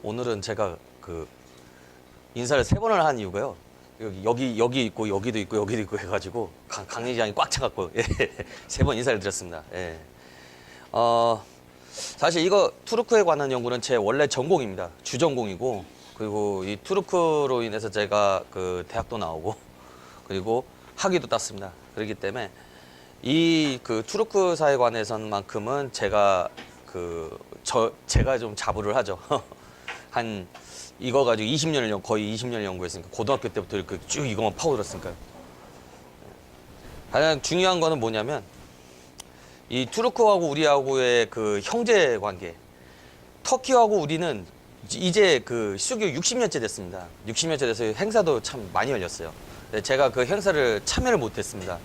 오늘은 제가 그 인사를 3번을 한 이유가요. 여기 있고 여기도 있고 여기도 있고 해가지고 강의장이 꽉 차갖고 예, 3번 인사를 드렸습니다. 예. 사실 이거 투르크에 관한 연구는 제 원래 전공입니다. 주전공이고, 그리고 이 투르크로 인해서 제가 그 대학도 나오고 그리고 학위도 땄습니다. 그렇기 때문에 이 그 투르크사에 관해서만큼은 제가 제가 좀 자부를 하죠. 한 이거 가지고 20년을 거의 20년 연구했으니까, 고등학교 때부터 이렇게 쭉 이거만 파고들었으니까요. 가장 중요한 거는 뭐냐면 이 투르크하고 우리하고의 그 형제 관계. 터키하고 우리는 이제 그 수교 60년째 됐습니다. 60년째 돼서 행사도 참 많이 열렸어요. 제가 그 행사를 참여를 못했습니다.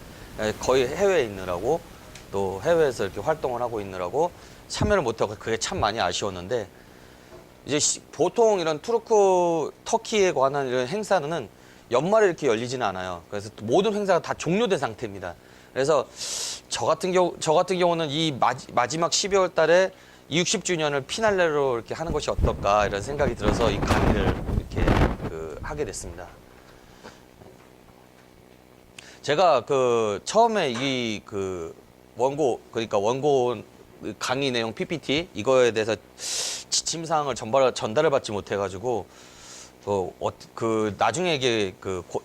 거의 해외에 있느라고, 또 해외에서 이렇게 활동을 하고 있느라고 참여를 못하고, 그게 참 많이 아쉬웠는데, 이제 보통 이런 터키에 관한 이런 행사는 연말에 이렇게 열리지는 않아요. 그래서 모든 행사가 다 종료된 상태입니다. 그래서 저 같은 경우는 이 마지막 12월 달에 60주년을 피날레로 이렇게 하는 것이 어떨까, 이런 생각이 들어서 이 강의를 이렇게 하게 됐습니다. 제가 처음에 이 원고 강의 내용 PPT 이거에 대해서 지침사항을 전달을 받지 못해가지고 나중에 이게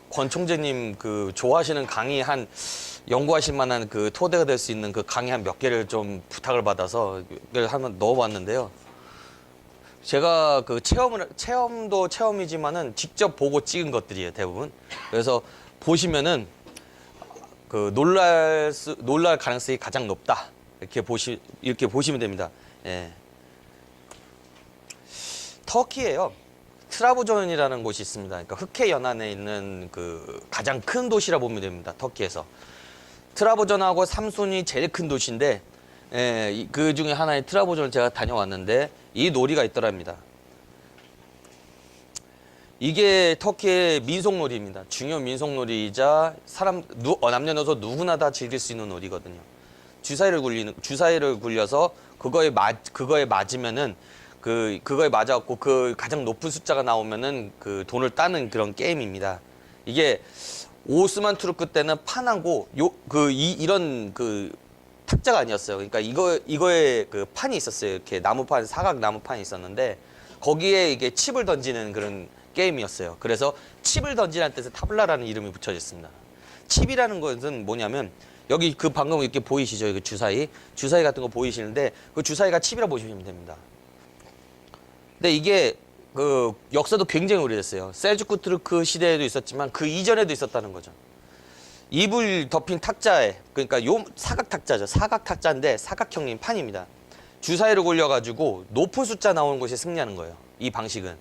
권 총재님 좋아하시는 강의 연구하실 만한 토대가 될 수 있는 강의 한 몇 개를 좀 부탁을 받아서 이걸 한번 넣어봤는데요. 제가 체험도 체험이지만은 직접 보고 찍은 것들이에요, 대부분. 그래서 보시면은 놀랄 가능성이 가장 높다. 이렇게 보시면 됩니다. 예. 터키에요. 트라부존이라는 곳이 있습니다. 그러니까 흑해 연안에 있는 가장 큰 도시라 보면 됩니다. 터키에서. 트라부존하고 삼순이 제일 큰 도시인데, 예, 그 중에 하나인 트라부존을 제가 다녀왔는데, 이 놀이가 있더랍니다. 이게 터키의 민속놀이입니다. 중요 민속놀이이자 남녀노소 누구나 다 즐길 수 있는 놀이거든요. 주사위를 굴려서 그거에 맞으면은 그거에 맞아갖고 가장 높은 숫자가 나오면은 돈을 따는 그런 게임입니다. 이게 오스만 투르크 때는 판하고 이런 탁자가 아니었어요. 그러니까 이거에 판이 있었어요. 이렇게 사각 나무판이 있었는데, 거기에 이게 칩을 던지는 그런 게임이었어요. 그래서 칩을 던지라는 뜻의 타블라라는 이름이 붙여졌습니다. 칩이라는 것은 뭐냐면, 여기 방금 이렇게 보이시죠? 이거 주사위 같은 거 보이시는데, 그 주사위가 칩이라 보시면 됩니다. 근데 이게 역사도 굉장히 오래됐어요. 셀주크 투르크 시대에도 있었지만 그 이전에도 있었다는 거죠. 이불 덮인 탁자에, 그러니까 사각 탁자죠. 사각 탁자인데 사각형인 판입니다. 주사위를 굴려가지고 높은 숫자 나오는 것이 승리하는 거예요, 이 방식은.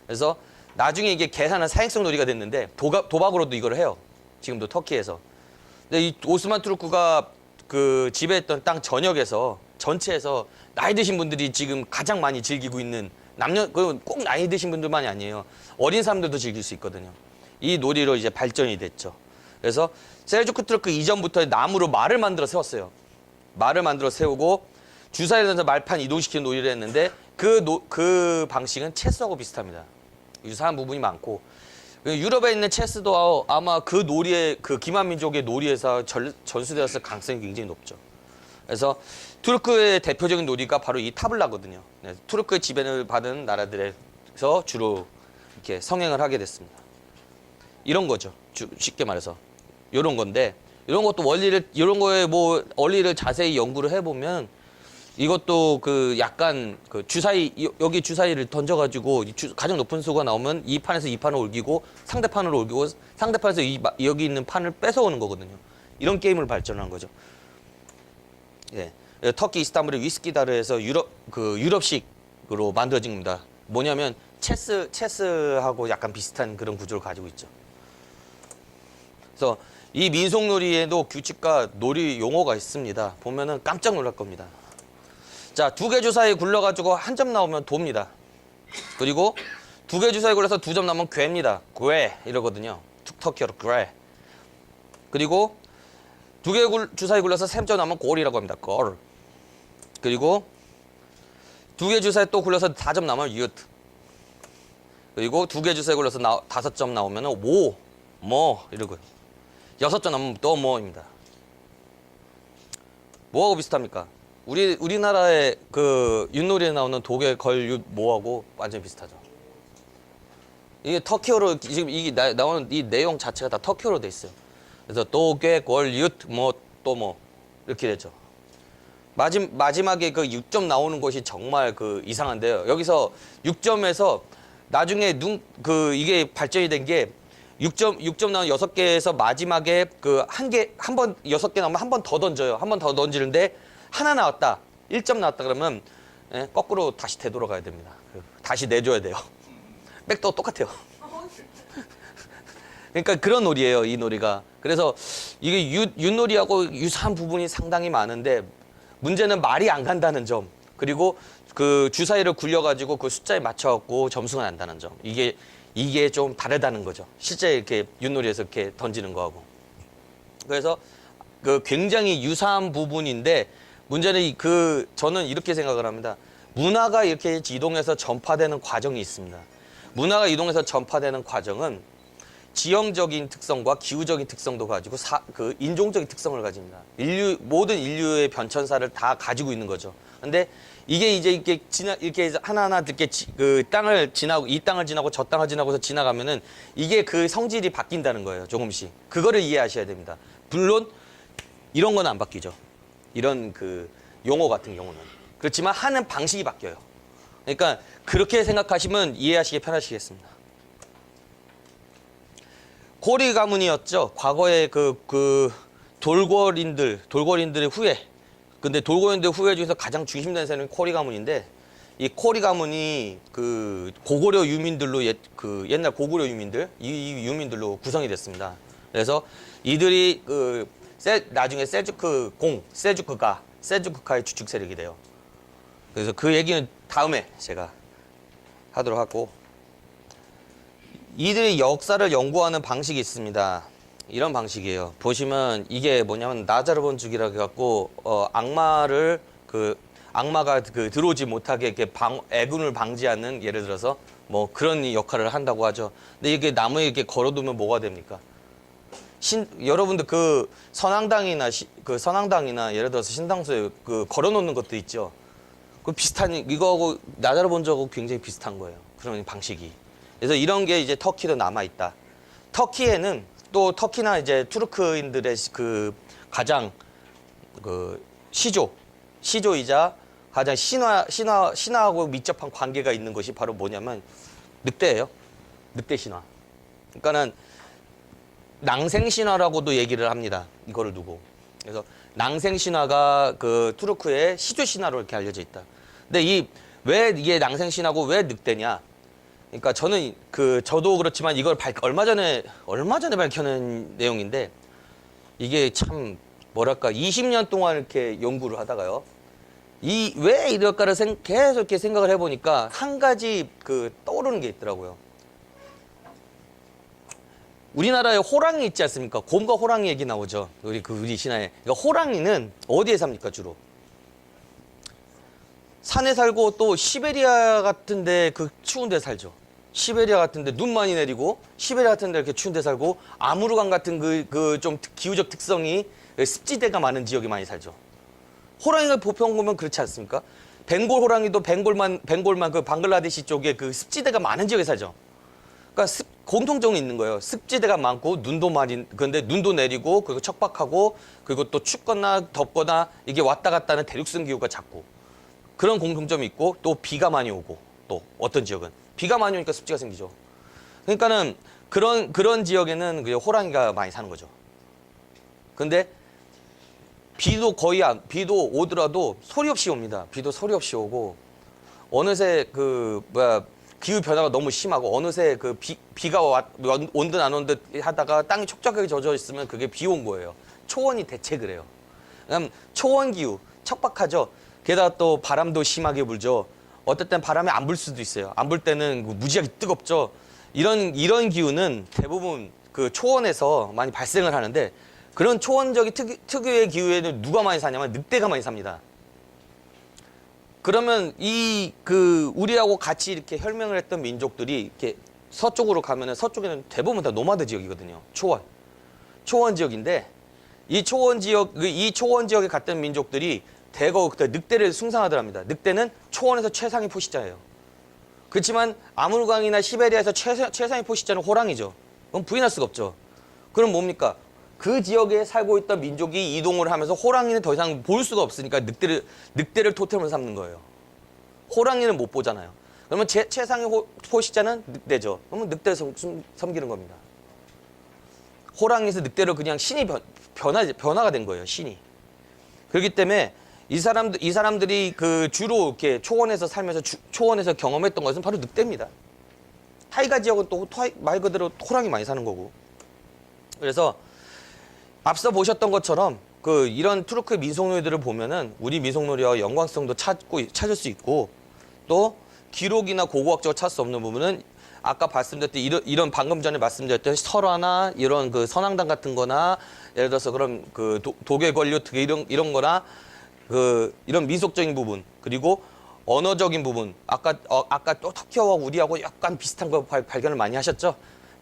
그래서 나중에 이게 계산은 사행성 놀이가 됐는데, 도박으로도 이걸 해요, 지금도 터키에서. 근데 이 오스만 투르크가 지배했던 땅 전체에서 나이 드신 분들이 지금 가장 많이 즐기고 있는, 꼭 나이 드신 분들만이 아니에요. 어린 사람들도 즐길 수 있거든요. 이 놀이로 이제 발전이 됐죠. 그래서 셀주크 투르크 이전부터 나무로 말을 만들어 세웠어요. 말을 만들어 세우고 주사위를 던져 말판 이동시키는 놀이를 했는데, 그 방식은 체스하고 비슷합니다. 유사한 부분이 많고, 유럽에 있는 체스도 아마 기만민족의 놀이에서 전수되었을 가능성이 굉장히 높죠. 그래서 투르크의 대표적인 놀이가 바로 이 타블라거든요. 네, 투르크의 지배를 받은 나라들에서 주로 이렇게 성행을 하게 됐습니다. 이런 거죠. 쉽게 말해서. 이런 건데, 이런 것도 이런 거에 원리를 자세히 연구를 해보면, 이것도 약간 여기 주사위를 던져가지고 가장 높은 수가 나오면 이 판에서 이 판을 옮기고 상대판으로 옮기고, 상대판에서 여기 있는 판을 뺏어오는 거거든요. 이런 게임을 발전한 거죠. 예. 터키 이스탄불의 위스키다르에서 유럽식으로 만들어진 겁니다. 뭐냐면 체스하고 약간 비슷한 그런 구조를 가지고 있죠. 그래서 이 민속놀이에도 규칙과 놀이 용어가 있습니다. 보면은 깜짝 놀랄 겁니다. 자, 2개 주사위 굴러가지고 한 점 나오면 도입니다. 그리고 2개 주사위 굴러서 2점 나오면 괴입니다. 괴 이러거든요. 터키어로 괴. 그리고 2개 주사위 굴러서 3점 나오면 골이라고 합니다. 골. 그리고 2개 주사위 또 굴러서 4점 나오면 유트. 그리고 2개 주사위 굴려서 5점 나오면은 뭐 이러고요. 6점 나오면 또 뭐입니다. 뭐하고 비슷합니까? 우리나라의 그 윷놀이에 나오는 독일 걸윷 뭐하고 완전 비슷하죠. 이게 터키어로 지금 이게 나오는 이 내용 자체가 다 터키어로 돼 있어요. 그래서 독일 걸윷 뭐 이렇게 되죠. 마지막에 그 6점 나오는 것이 정말 그 이상한데요. 여기서 6점에서 나중에 이게 발전이 된 게 6점 나온 6개에서 마지막에 그 한 번 6개 나오면 한 번 더 던져요. 한 번 더 던지는데 하나 나왔다. 1점 나왔다 그러면 거꾸로 다시 되돌아가야 됩니다. 다시 내줘야 돼요. 백도 똑같아요. 그러니까 그런 놀이예요, 이 놀이가. 그래서 이게 윷놀이하고 유사한 부분이 상당히 많은데 문제는 말이 안 간다는 점. 그리고 그 주사위를 굴려가지고 그 숫자에 맞춰갖고 점수가 난다는 점. 이게 좀 다르다는 거죠. 실제 이렇게 윷놀이에서 이렇게 던지는 거하고. 그래서 그 굉장히 유사한 부분인데 문제는 저는 이렇게 생각을 합니다. 문화가 이렇게 이동해서 전파되는 과정이 있습니다. 문화가 이동해서 전파되는 과정은 지형적인 특성과 기후적인 특성도 가지고 그 인종적인 특성을 가집니다. 모든 인류의 변천사를 다 가지고 있는 거죠. 근데 이게 이제 이렇게 하나하나 이렇게 그 땅을 지나고 이 땅을 지나고 저 땅을 지나고서 지나가면은 이게 그 성질이 바뀐다는 거예요. 조금씩. 그거를 이해하셔야 됩니다. 물론 이런 건 안 바뀌죠. 이런 그 용어 같은 경우는. 그렇지만 하는 방식이 바뀌어요. 그러니까 그렇게 생각하시면 이해하시기 편하시겠습니다. 고리 가문이었죠. 과거에 그 돌고린들의 후예. 근데 돌고린들 후예 중에서 가장 중심되는 세력이 코리 가문인데 이 코리 가문이 그 고구려 유민들로 옛날 고구려 유민들 이 유민들로 구성이 됐습니다. 그래서 이들이 나중에 셀주크가의 주축 세력이 돼요. 그래서 그 얘기는 다음에 제가 하도록 하고 이들의 역사를 연구하는 방식이 있습니다. 이런 방식이에요. 보시면 이게 뭐냐면 나자르본죽이라고 해갖고 악마가 들어오지 못하게 이렇게 애군을 방지하는 예를 들어서 뭐 그런 역할을 한다고 하죠. 근데 이게 나무에 이렇게 걸어두면 뭐가 됩니까? 여러분들 그 선앙당이나 예를 들어서 신당소에 걸어놓는 것도 있죠. 그 비슷한 이거하고 나자르본죽하고 굉장히 비슷한 거예요. 그런 방식이. 그래서 이런 게 이제 터키도 남아 있다. 터키에는 또 터키나 이제 투르크인들의 그 가장 시조이자 가장 신화하고 밀접한 관계가 있는 것이 바로 뭐냐면 늑대예요. 늑대 신화. 그러니까는 낭생 신화라고도 얘기를 합니다. 이거를 두고. 그래서 낭생 신화가 그 투르크의 시조 신화로 이렇게 알려져 있다. 근데 왜 이게 낭생 신화고 왜 늑대냐? 그러니까 저도 그렇지만 이걸 얼마 전에 밝혀낸 내용인데 이게 참 뭐랄까 20년 동안 이렇게 연구를 하다가요. 왜 이럴까를 계속 이렇게 생각을 해보니까 한 가지 떠오르는 게 있더라고요. 우리나라에 호랑이 있지 않습니까? 곰과 호랑이 얘기 나오죠. 우리 신화에. 그러니까 호랑이는 어디에 삽니까, 주로? 산에 살고 또 시베리아 같은데 추운 데 살죠. 시베리아 같은데 눈 많이 내리고 시베리아 같은데 이렇게 추운 데 살고 아무르강 같은 좀 기후적 특성이 습지대가 많은 지역에 많이 살죠. 호랑이가 보편 보면 그렇지 않습니까? 벵골 호랑이도 벵골만 그 방글라데시 쪽에 그 습지대가 많은 지역에 살죠. 그러니까 공통점이 있는 거예요. 습지대가 많고 근데 눈도 내리고 그리고 척박하고 그리고 또 춥거나 덥거나 이게 왔다 갔다 하는 대륙성 기후가 잦고 그런 공통점이 있고 또 비가 많이 오고 또 어떤 지역은 비가 많이 오니까 습지가 생기죠. 그러니까는 그런 지역에는 호랑이가 많이 사는 거죠. 근데 비도 비도 오더라도 소리 없이 옵니다. 비도 소리 없이 오고 어느새 기후 변화가 너무 심하고 어느새 비가 온 듯 안 온 듯 하다가 땅이 촉촉하게 젖어 있으면 그게 비 온 거예요. 초원이 대체 그래요. 그럼 초원 기후 척박하죠. 게다가 또 바람도 심하게 불죠. 어떨 땐 바람이 안 불 수도 있어요. 안 불 때는 무지하게 뜨겁죠. 이런 기후는 대부분 초원에서 많이 발생을 하는데 그런 초원적인 특유의 기후에는 누가 많이 사냐면 늑대가 많이 삽니다. 그러면 우리하고 같이 이렇게 혈맹을 했던 민족들이 이렇게 서쪽으로 가면은 서쪽에는 대부분 다 노마드 지역이거든요. 초원 지역인데 이 초원 지역에 갔던 민족들이 대거 그때 늑대를 숭상하더랍니다. 늑대는 초원에서 최상위 포식자예요. 그렇지만 아무르강이나 시베리아에서 최상위 포식자는 호랑이죠. 그럼 부인할 수가 없죠. 그럼 뭡니까? 그 지역에 살고 있던 민족이 이동을 하면서 호랑이는 더 이상 볼 수가 없으니까 늑대를 토템으로 삼는 거예요. 호랑이는 못 보잖아요. 그러면 최상위 포식자는 늑대죠. 그러면 늑대를 섬기는 겁니다. 호랑이에서 늑대로 그냥 신이 변화가 된 거예요. 신이. 그렇기 때문에 이 사람들이 주로 이렇게 초원에서 살면서 초원에서 경험했던 것은 바로 늑대입니다. 타이가 지역은 또 말 그대로 호랑이 많이 사는 거고. 그래서 앞서 보셨던 것처럼 이런 투르크의 민속놀이들을 보면은 우리 민속놀이와 연관성도 찾을 수 있고, 또 기록이나 고고학적으로 찾을 수 없는 부분은 아까 말씀드렸던 이런 방금 전에 말씀드렸던 설화나 이런 선앙당 같은 거나 예를 들어서 그런 독일 권력 이런 거나 이런 민속적인 부분, 그리고 언어적인 부분, 아까 또 터키와 우리하고 약간 비슷한 거 발견을 많이 하셨죠?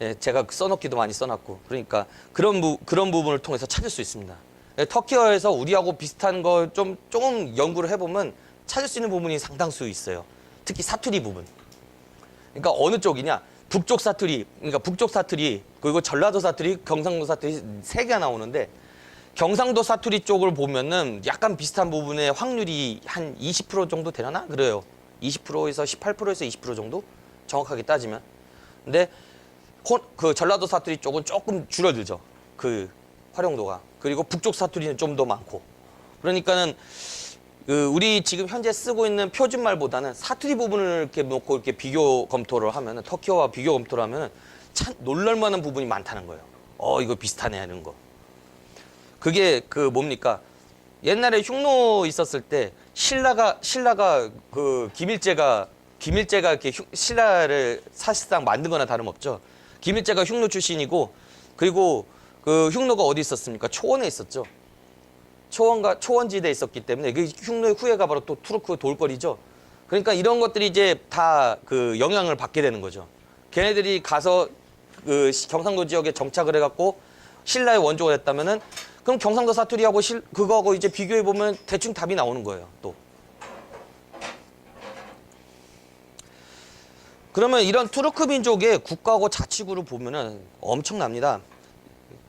예, 제가 써놓기도 많이 써놨고. 그러니까 그런 부분을 통해서 찾을 수 있습니다. 예, 터키어에서 우리하고 비슷한 걸 조금 연구를 해보면 찾을 수 있는 부분이 상당수 있어요. 특히 사투리 부분. 그러니까 어느 쪽이냐? 북쪽 사투리, 그리고 전라도 사투리, 경상도 사투리 세 개가 나오는데, 경상도 사투리 쪽을 보면은 약간 비슷한 부분의 확률이 한 20% 정도 되려나? 그래요. 20%에서 18%에서 20% 정도? 정확하게 따지면. 근데 전라도 사투리 쪽은 조금 줄어들죠. 활용도가. 그리고 북쪽 사투리는 좀 더 많고. 그러니까는 우리 지금 현재 쓰고 있는 표준말보다는 사투리 부분을 이렇게 놓고 이렇게 비교 검토를 하면은, 터키어와 비교 검토를 하면은 참 놀랄만한 부분이 많다는 거예요. 이거 비슷하네 하는 거. 그게 뭡니까? 옛날에 흉노 있었을 때 신라가 김일제가 이렇게 신라를 사실상 만든 거나 다름없죠. 김일제가 흉노 출신이고, 그리고 흉노가 어디 있었습니까? 초원에 있었죠. 초원지대에 있었기 때문에 그 흉노의 후예가 바로 또 투르크 돌거리죠. 그러니까 이런 것들이 이제 다 영향을 받게 되는 거죠. 걔네들이 가서 경상도 지역에 정착을 해갖고 신라의 원조가 됐다면은, 그럼 경상도 사투리하고 그거하고 이제 비교해 보면 대충 답이 나오는 거예요. 또 그러면 이런 투르크 민족의 국가하고 자치구를 보면은 엄청납니다.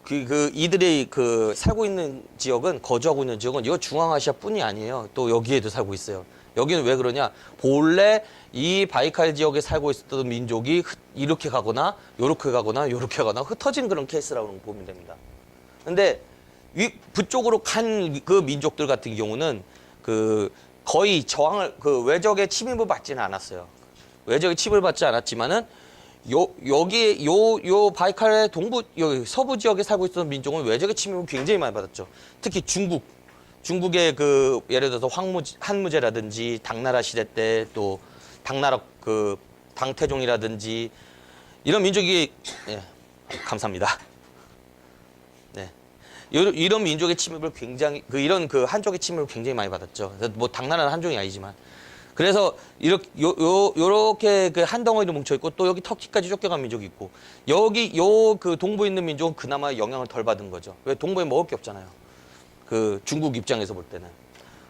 이들이 살고 있는 지역은, 거주하고 있는 지역은 이거 중앙아시아뿐이 아니에요. 또 여기에도 살고 있어요. 여기는 왜 그러냐? 본래 이 바이칼 지역에 살고 있었던 민족이 이렇게 가거나 요렇게 가거나 요렇게 가거나 흩어진 그런 케이스라고 보면 됩니다. 근데 북쪽으로 간 그 민족들 같은 경우는 거의 외적의 침입을 받지는 않았어요. 외적의 침입을 받지 않았지만은 여기 바이칼의 서부 지역에 살고 있었던 민족은 외적의 침입을 굉장히 많이 받았죠. 특히 중국의 예를 들어서 한무제라든지 당나라 시대 때, 또 당나라 당태종이라든지 이런 민족이, 예, 감사합니다. 네. 이런 민족의 침입을 굉장히, 이런 한족의 침입을 굉장히 많이 받았죠. 뭐 당나라는 한족이 아니지만. 그래서 요렇게 한 덩어리로 뭉쳐 있고, 또 여기 터키까지 쫓겨간 민족이 있고, 여기 동부에 있는 민족은 그나마 영향을 덜 받은 거죠. 왜? 동부에 먹을 게 없잖아요. 중국 입장에서 볼 때는.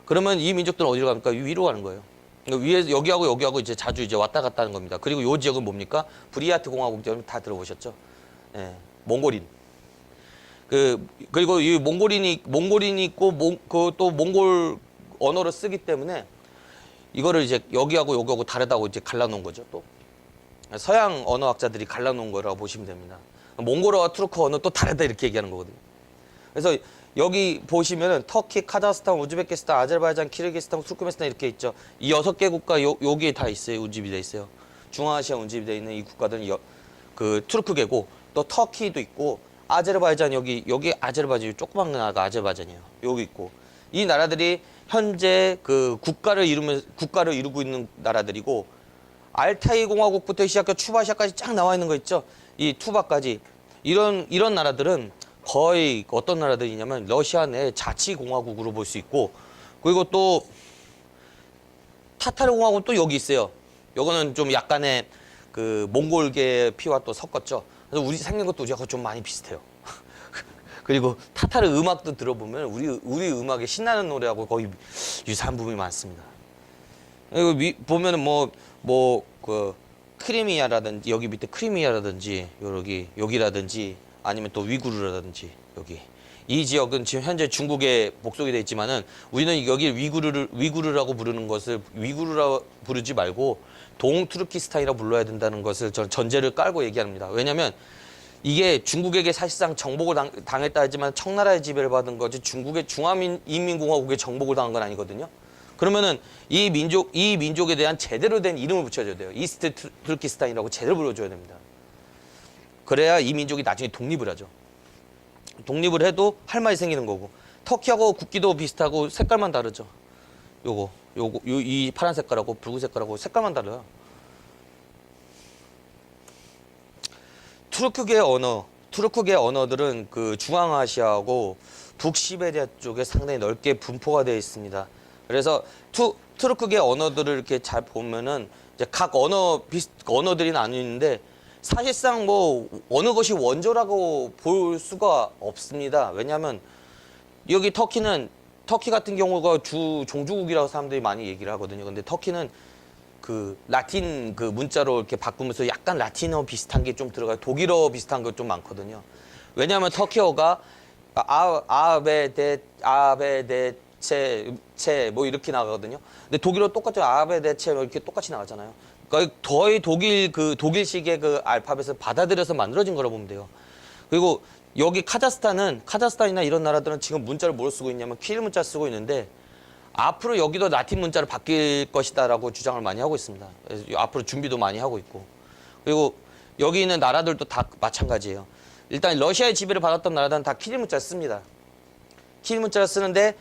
그러면 이 민족들은 어디로 갑니까? 위로 가는 거예요. 위에서 여기하고 이제 자주 이제 왔다 갔다 하는 겁니다. 그리고 요 지역은 뭡니까? 브리야트 공화국 지역은 다 들어보셨죠? 예, 몽골인. 그리고 이 몽골인이 있고, 또 몽골 언어를 쓰기 때문에 이거를 이제 여기하고 다르다고 이제 갈라놓은 거죠. 또 서양 언어학자들이 갈라놓은 거라고 보시면 됩니다. 몽골어와 투르크 언어 또 다르다 이렇게 얘기하는 거거든요. 그래서 여기 보시면은 터키, 카자흐스탄, 우즈베키스탄, 아제르바이잔, 키르기스탄, 투르크메스탄 이렇게 있죠. 이 6개 국가 여기에 다 있어요. 운집이 돼 있어요. 중앙아시아 운집이 돼 있는 이 국가들은 투르크계고, 또 터키도 있고, 아제르바이잔 여기 아제르바이잔 조그만 나라가 아제르바이잔이에요. 여기 있고, 이 나라들이 현재 국가를 이루고 있는 나라들이고, 알타이 공화국부터 시작해서 추바시아까지 쫙 나와 있는 거 있죠. 이 투바까지 이런 나라들은 거의 어떤 나라들이냐면 러시아 내 자치공화국으로 볼 수 있고, 그리고 또 타타르 공화국은 또 여기 있어요. 요거는 좀 약간의 그 몽골계 피와 또 섞었죠. 그래서 우리 생긴 것도 우리하고 좀 많이 비슷해요. 그리고 타타르 음악도 들어보면 우리 음악에 신나는 노래하고 거의 유사한 부분이 많습니다. 그리고 보면은 그 크리미아라든지 여기 밑에 크리미아라든지 여기라든지 아니면 또 위구르라든지 여기 이 지역은 지금 현재 중국에 복속이 돼 있지만은 우리는 여기 위구르라고 부르는 것을 위구르라 부르지 말고 동투르키스탄이라고 불러야 된다는 것을 전제를 깔고 얘기합니다. 왜냐하면 이게 중국에게 사실상 정복을 당했다 하지만 청나라의 지배를 받은 거지 중국의 중화인민공화국에 정복을 당한 건 아니거든요. 그러면은 이 민족에 대한 제대로 된 이름을 붙여줘야 돼요. 이스트 투르키스탄이라고 제대로 불러줘야 됩니다. 그래야 이 민족이 나중에 독립을 하죠. 독립을 해도 할 말이 생기는 거고. 터키하고 국기도 비슷하고 색깔만 다르죠. 이 파란 색깔하고 붉은 색깔하고 색깔만 달라요. 투르크계 언어들은 그 중앙아시아하고 북시베리아 쪽에 상당히 넓게 분포가 되어 있습니다. 그래서 투르크계 언어들을 이렇게 잘 보면은 이제 각 언어들이 나뉘는데 사실상 뭐 어느 것이 원조라고 볼 수가 없습니다. 왜냐하면 여기 터키 같은 경우가 종주국이라고 사람들이 많이 얘기를 하거든요. 근데 터키는 그 라틴 그 문자로 이렇게 바꾸면서 약간 라틴어 비슷한 게 좀 들어가요. 독일어 비슷한 거 좀 많거든요. 왜냐하면 터키어가 아베데체 뭐 이렇게 나가거든요. 근데 독일어 똑같죠. 아베데체 뭐 이렇게 똑같이 나가잖아요. 그러니까 거의 독일식의 그 알파벳을 받아들여서 만들어진 거라고 보면 돼요. 그리고 여기 카자흐스탄이나 이런 나라들은 지금 문자를 뭘 쓰고 있냐면 키릴 문자 쓰고 있는데 앞으로 여기도 라틴 문자로 바뀔 것이다라고 주장을 많이 하고 있습니다. 그래서 앞으로 준비도 많이 하고 있고. 그리고 여기 있는 나라들도 다 마찬가지예요. 일단 러시아의 지배를 받았던 나라들은 다 키릴 문자를 씁니다. 키릴 문자를 쓰는데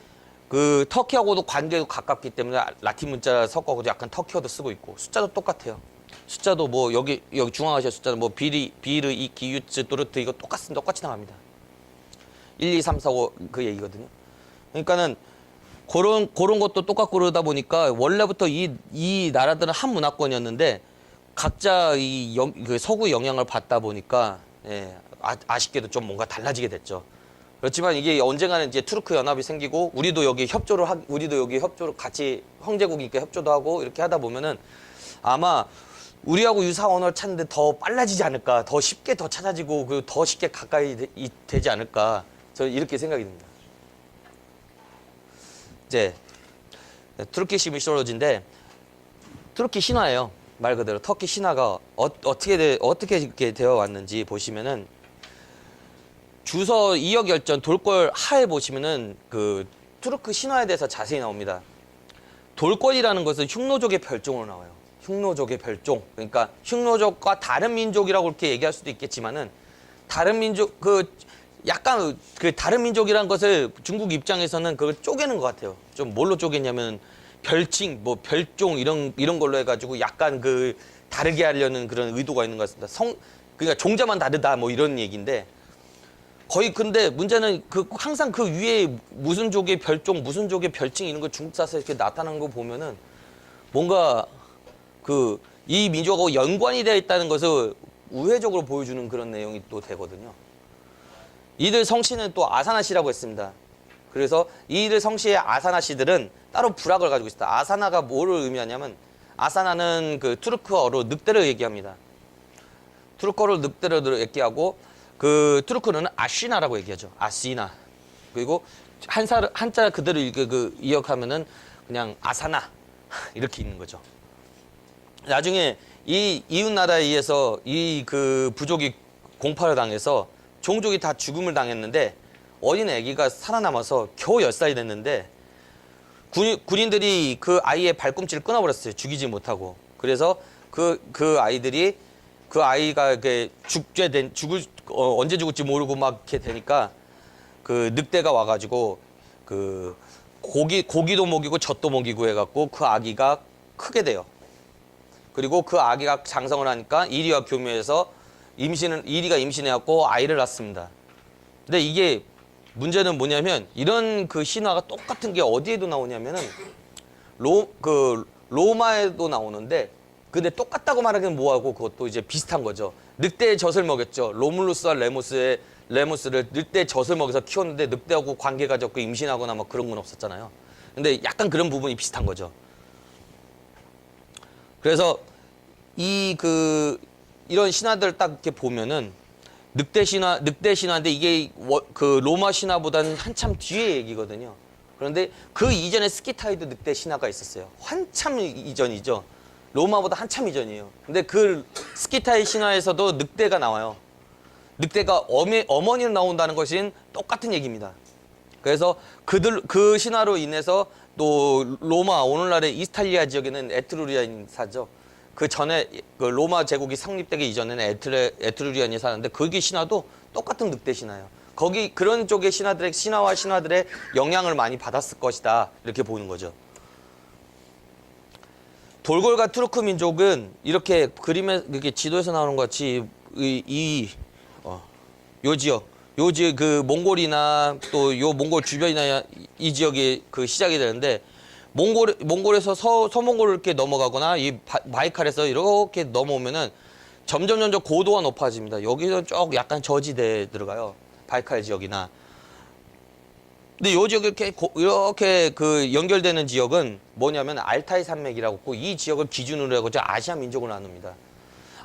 그 터키하고도 관계도 가깝기 때문에 라틴 문자 섞어서 약간 터키어도 쓰고 있고 숫자도 똑같아요. 숫자도 뭐 여기 중앙아시아 숫자는 뭐 비르, 이, 기유츠, 또르트 이거 똑같이 나갑니다. 1, 2, 3, 4, 5 그 얘기거든요. 그러니까는 그런 것도 똑같고 그러다 보니까 원래부터 이 나라들은 한 문화권이었는데 각자 그 서구 영향을 받다 보니까 예, 아쉽게도 좀 뭔가 달라지게 됐죠. 그렇지만 이게 언젠가는 이제 투르크 연합이 생기고 우리도 여기 협조를 같이 형제국이니까 협조도 하고 이렇게 하다 보면은 아마 우리하고 유사한 언어를 찾는데 더 빨라지지 않을까, 더 쉽게 더 찾아지고 그리고 더 쉽게 가까이 되지 않을까, 저는 이렇게 생각이 듭니다. 이제 투르키시 미솔로지인데 투르키 신화예요. 말 그대로 터키 신화가 어떻게 이렇게 되어 왔는지 보시면은 주서 이역열전 돌궐 하에 보시면은 그 투르크 신화에 대해서 자세히 나옵니다. 돌궐이라는 것은 흉노족의 별종으로 나와요. 흉노족의 별종. 그러니까 흉노족과 다른 민족이라고 이렇게 얘기할 수도 있겠지만은 다른 민족 약간 그 다른 민족이라는 것을 중국 입장에서는 그걸 쪼개는 것 같아요. 좀 뭘로 쪼개냐면 별칭, 뭐 별종 이런 걸로 해가지고 약간 그 다르게 하려는 그런 의도가 있는 것 같습니다. 그러니까 종자만 다르다 뭐 이런 얘기인데 거의 근데 문제는 항상 그 위에 무슨 족의 별종, 무슨 족의 별칭 이런 거 중국 사서 이렇게 나타나는 거 보면은 뭔가 이 민족하고 연관이 되어 있다는 것을 우회적으로 보여주는 그런 내용이 또 되거든요. 이들 성씨는 또 아사나씨라고 했습니다. 그래서 이들 성씨의 아사나씨들은 따로 부락을 가지고 있다. 아사나가 뭐를 의미하냐면 아사나는 그 투르크어로 늑대를 얘기합니다. 투르크어로 늑대를 얘기하고 그 투르크는 아시나라고 얘기하죠. 아시나. 그리고 한자 그대로 이역하면은 그냥 아사나 이렇게 있는 거죠. 나중에 이 이웃 나라에 의해서 이 그 부족이 공파를 당해서 종족이 다 죽음을 당했는데 어린 아기가 살아남아서 겨우 10살이 됐는데 군인들이 그 아이의 발꿈치를 끊어버렸어요. 죽이지 못하고. 그래서 그 아이가 언제 죽을지 모르고 막 이렇게 되니까 그 늑대가 와가지고 그 고기도 먹이고 젖도 먹이고 해갖고 그 아기가 크게 돼요. 그리고 그 아기가 장성을 하니까 이리와 교묘해서 이리가 임신해갖고 아이를 낳습니다. 근데 이게 문제는 뭐냐면 이런 그 신화가 똑같은 게 어디에도 나오냐면은 로마에도 나오는데 근데 똑같다고 말하기는 뭐하고 그것도 이제 비슷한 거죠. 늑대의 젖을 먹였죠. 로물루스와 레무스를 늑대의 젖을 먹여서 키웠는데 늑대하고 관계가 적고 임신하거나 막 그런 건 없었잖아요. 근데 약간 그런 부분이 비슷한 거죠. 그래서 이런 신화들 딱 이렇게 보면은 늑대 신화인데 이게 그 로마 신화보다는 한참 뒤의 얘기거든요. 그런데 그 이전에 스키타이드 늑대 신화가 있었어요. 한참 이전이죠. 로마보다 한참 이전이에요. 근데 그 스키타이 신화에서도 늑대가 나와요. 늑대가 어머니로 나온다는 것은 똑같은 얘기입니다. 그래서 그 신화로 인해서 또 로마, 오늘날의 이스탈리아 지역에는 에트루리안이 사죠. 그 전에 그 로마 제국이 성립되기 이전에는 에트루리안이 사는데 거기 신화도 똑같은 늑대 신화예요. 거기 그런 쪽의 신화와 신화들의 영향을 많이 받았을 것이다. 이렇게 보는 거죠. 돌골과 투르크 민족은 이렇게 그림에 이렇게 지도에서 나오는 것 같이 요 지역 그 몽골이나 또 요 몽골 주변이나 이 지역이 그 시작이 되는데 몽골에서 서몽골을 이렇게 넘어가거나 이 바이칼에서 이렇게 넘어오면은 점점 고도가 높아집니다. 여기서 쭉 약간 저지대에 들어가요. 바이칼 지역이나. 근데 요 지역이 이렇게 그 연결되는 지역은 뭐냐면 알타이 산맥이라고 있고 이 지역을 기준으로 하고 아시아 민족을 나눕니다.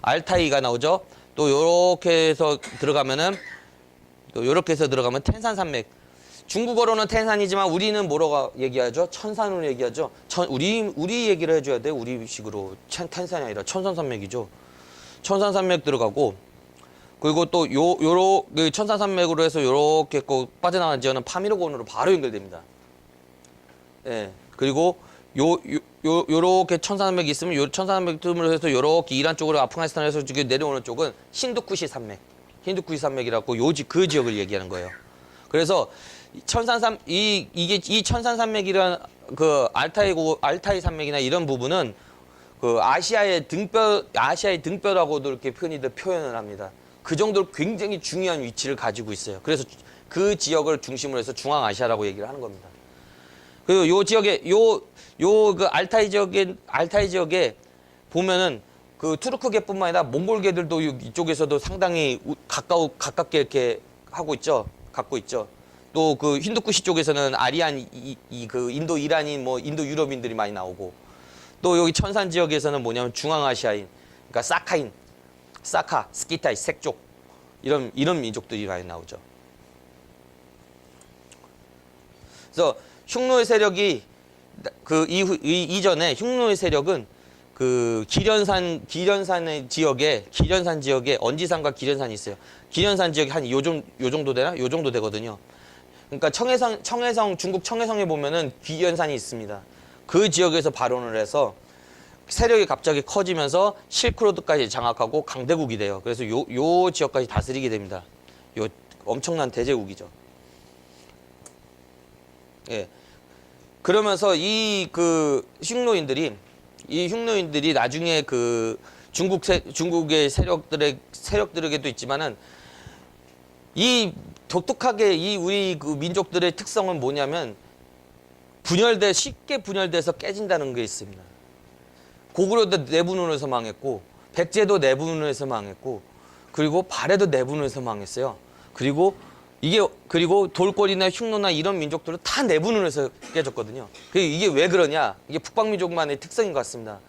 알타이가 나오죠. 또 요렇게 해서 들어가면 텐산 산맥. 중국어로는 텐산이지만 우리는 뭐라고 얘기하죠? 천산으로 얘기하죠. 우리 얘기를 해줘야 돼. 우리식으로 텐산이 아니라 천산산맥이죠. 천산산맥 들어가고 그리고 또 그 천산산맥으로 해서 요렇게 빠져나간 지역은 파미르곤으로 바로 연결됩니다. 예. 그리고 요렇게 천산산맥이 있으면 요 천산산맥 틈으로 해서 요렇게 이란 쪽으로 아프가니스탄에서 내려오는 쪽은 힌두쿠시 산맥. 힌두쿠시 산맥이라고 그 지역을 얘기하는 거예요. 그래서 이 천산산맥이란 그 알타이 산맥이나 이런 부분은 그 아시아의 등뼈라고도 이렇게 표현을 합니다. 그 정도로 굉장히 중요한 위치를 가지고 있어요. 그래서 그 지역을 중심으로 해서 중앙아시아라고 얘기를 하는 겁니다. 그리고 요 지역에 그 알타이 지역에 보면은 그 투르크계뿐만 아니라 몽골계들도 이쪽에서도 상당히 가깝게 이렇게 갖고 있죠. 또 그 힌두쿠시 쪽에서는 아리안 그 인도 이란인 뭐 인도 유럽인들이 많이 나오고 또 여기 천산 지역에서는 뭐냐면 중앙아시아인 그러니까 사카, 스키타이, 색족 이런 민족들이 많이 나오죠. 그래서 흉노의 세력이 그 이전에 흉노의 세력은 그 기련산 지역에 언지산과 기련산이 있어요. 기련산 지역이 한 요 정도 되나? 요 정도 되거든요. 그러니까 중국 청해성에 보면은 기련산이 있습니다. 그 지역에서 발원을 해서 세력이 갑자기 커지면서 실크로드까지 장악하고 강대국이 돼요. 그래서 요 지역까지 다스리게 됩니다. 요 엄청난 대제국이죠. 예. 그러면서 이 흉노인들이 나중에 그 중국의 세력들에게도 있지만은 독특하게 우리 그 민족들의 특성은 뭐냐면 쉽게 분열돼서 깨진다는 게 있습니다. 고구려도 내분으로해서 망했고, 백제도 내분으로해서 망했고, 그리고 발해도 내분으로해서 망했어요. 그리고 돌골이나 흉노나 이런 민족들은 다 내분으로해서 깨졌거든요. 이게 왜 그러냐? 이게 북방민족만의 특성인 것 같습니다.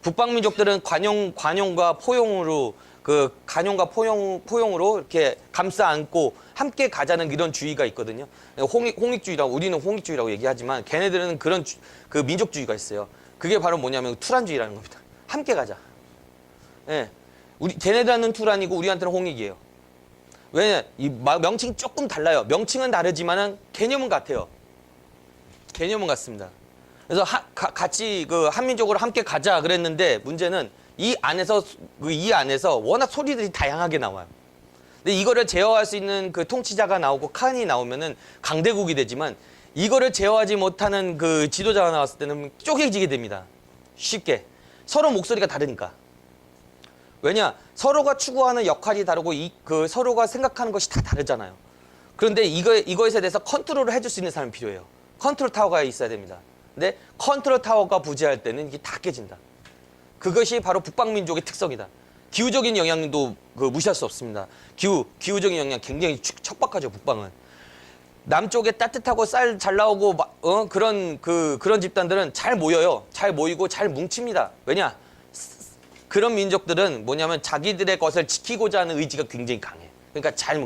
북방민족들은 관용과 포용으로 이렇게 감싸 안고 함께 가자는 이런 주의가 있거든요. 홍익주의라고, 우리는 홍익주의라고 얘기하지만 걔네들은 그런 그 민족주의가 있어요. 그게 바로 뭐냐면 투란주의라는 겁니다. 함께 가자. 예. 걔네들한테는 투란이고 우리한테는 홍익이에요. 왜냐? 명칭이 조금 달라요. 명칭은 다르지만은 개념은 같아요. 개념은 같습니다. 그래서 같이 그 한민족으로 함께 가자 그랬는데 문제는 이 안에서 워낙 소리들이 다양하게 나와요. 근데 이거를 제어할 수 있는 그 통치자가 나오고 칸이 나오면은 강대국이 되지만 이거를 제어하지 못하는 그 지도자가 나왔을 때는 쪼개지게 됩니다. 쉽게. 서로 목소리가 다르니까. 왜냐? 서로가 추구하는 역할이 다르고 서로가 생각하는 것이 다 다르잖아요. 그런데 이것에 대해서 컨트롤을 해줄 수 있는 사람이 필요해요. 컨트롤 타워가 있어야 됩니다. 근데 컨트롤 타워가 부재할 때는 이게 다 깨진다. 그것이 바로 북방민족의 특성이다. 기후적인 영향도 무시할 수 없습니다. 기후적인 영향 굉장히 척박하죠, 북방은. 남쪽에 따뜻하고 쌀 잘 나오고 그런 집단들은 잘 모여요. 잘 모이고 잘 뭉칩니다. 왜냐? 그런 민족들은 뭐냐면 자기들의 것을 지키고자 하는 의지가 굉장히 강해. 그러니까 잘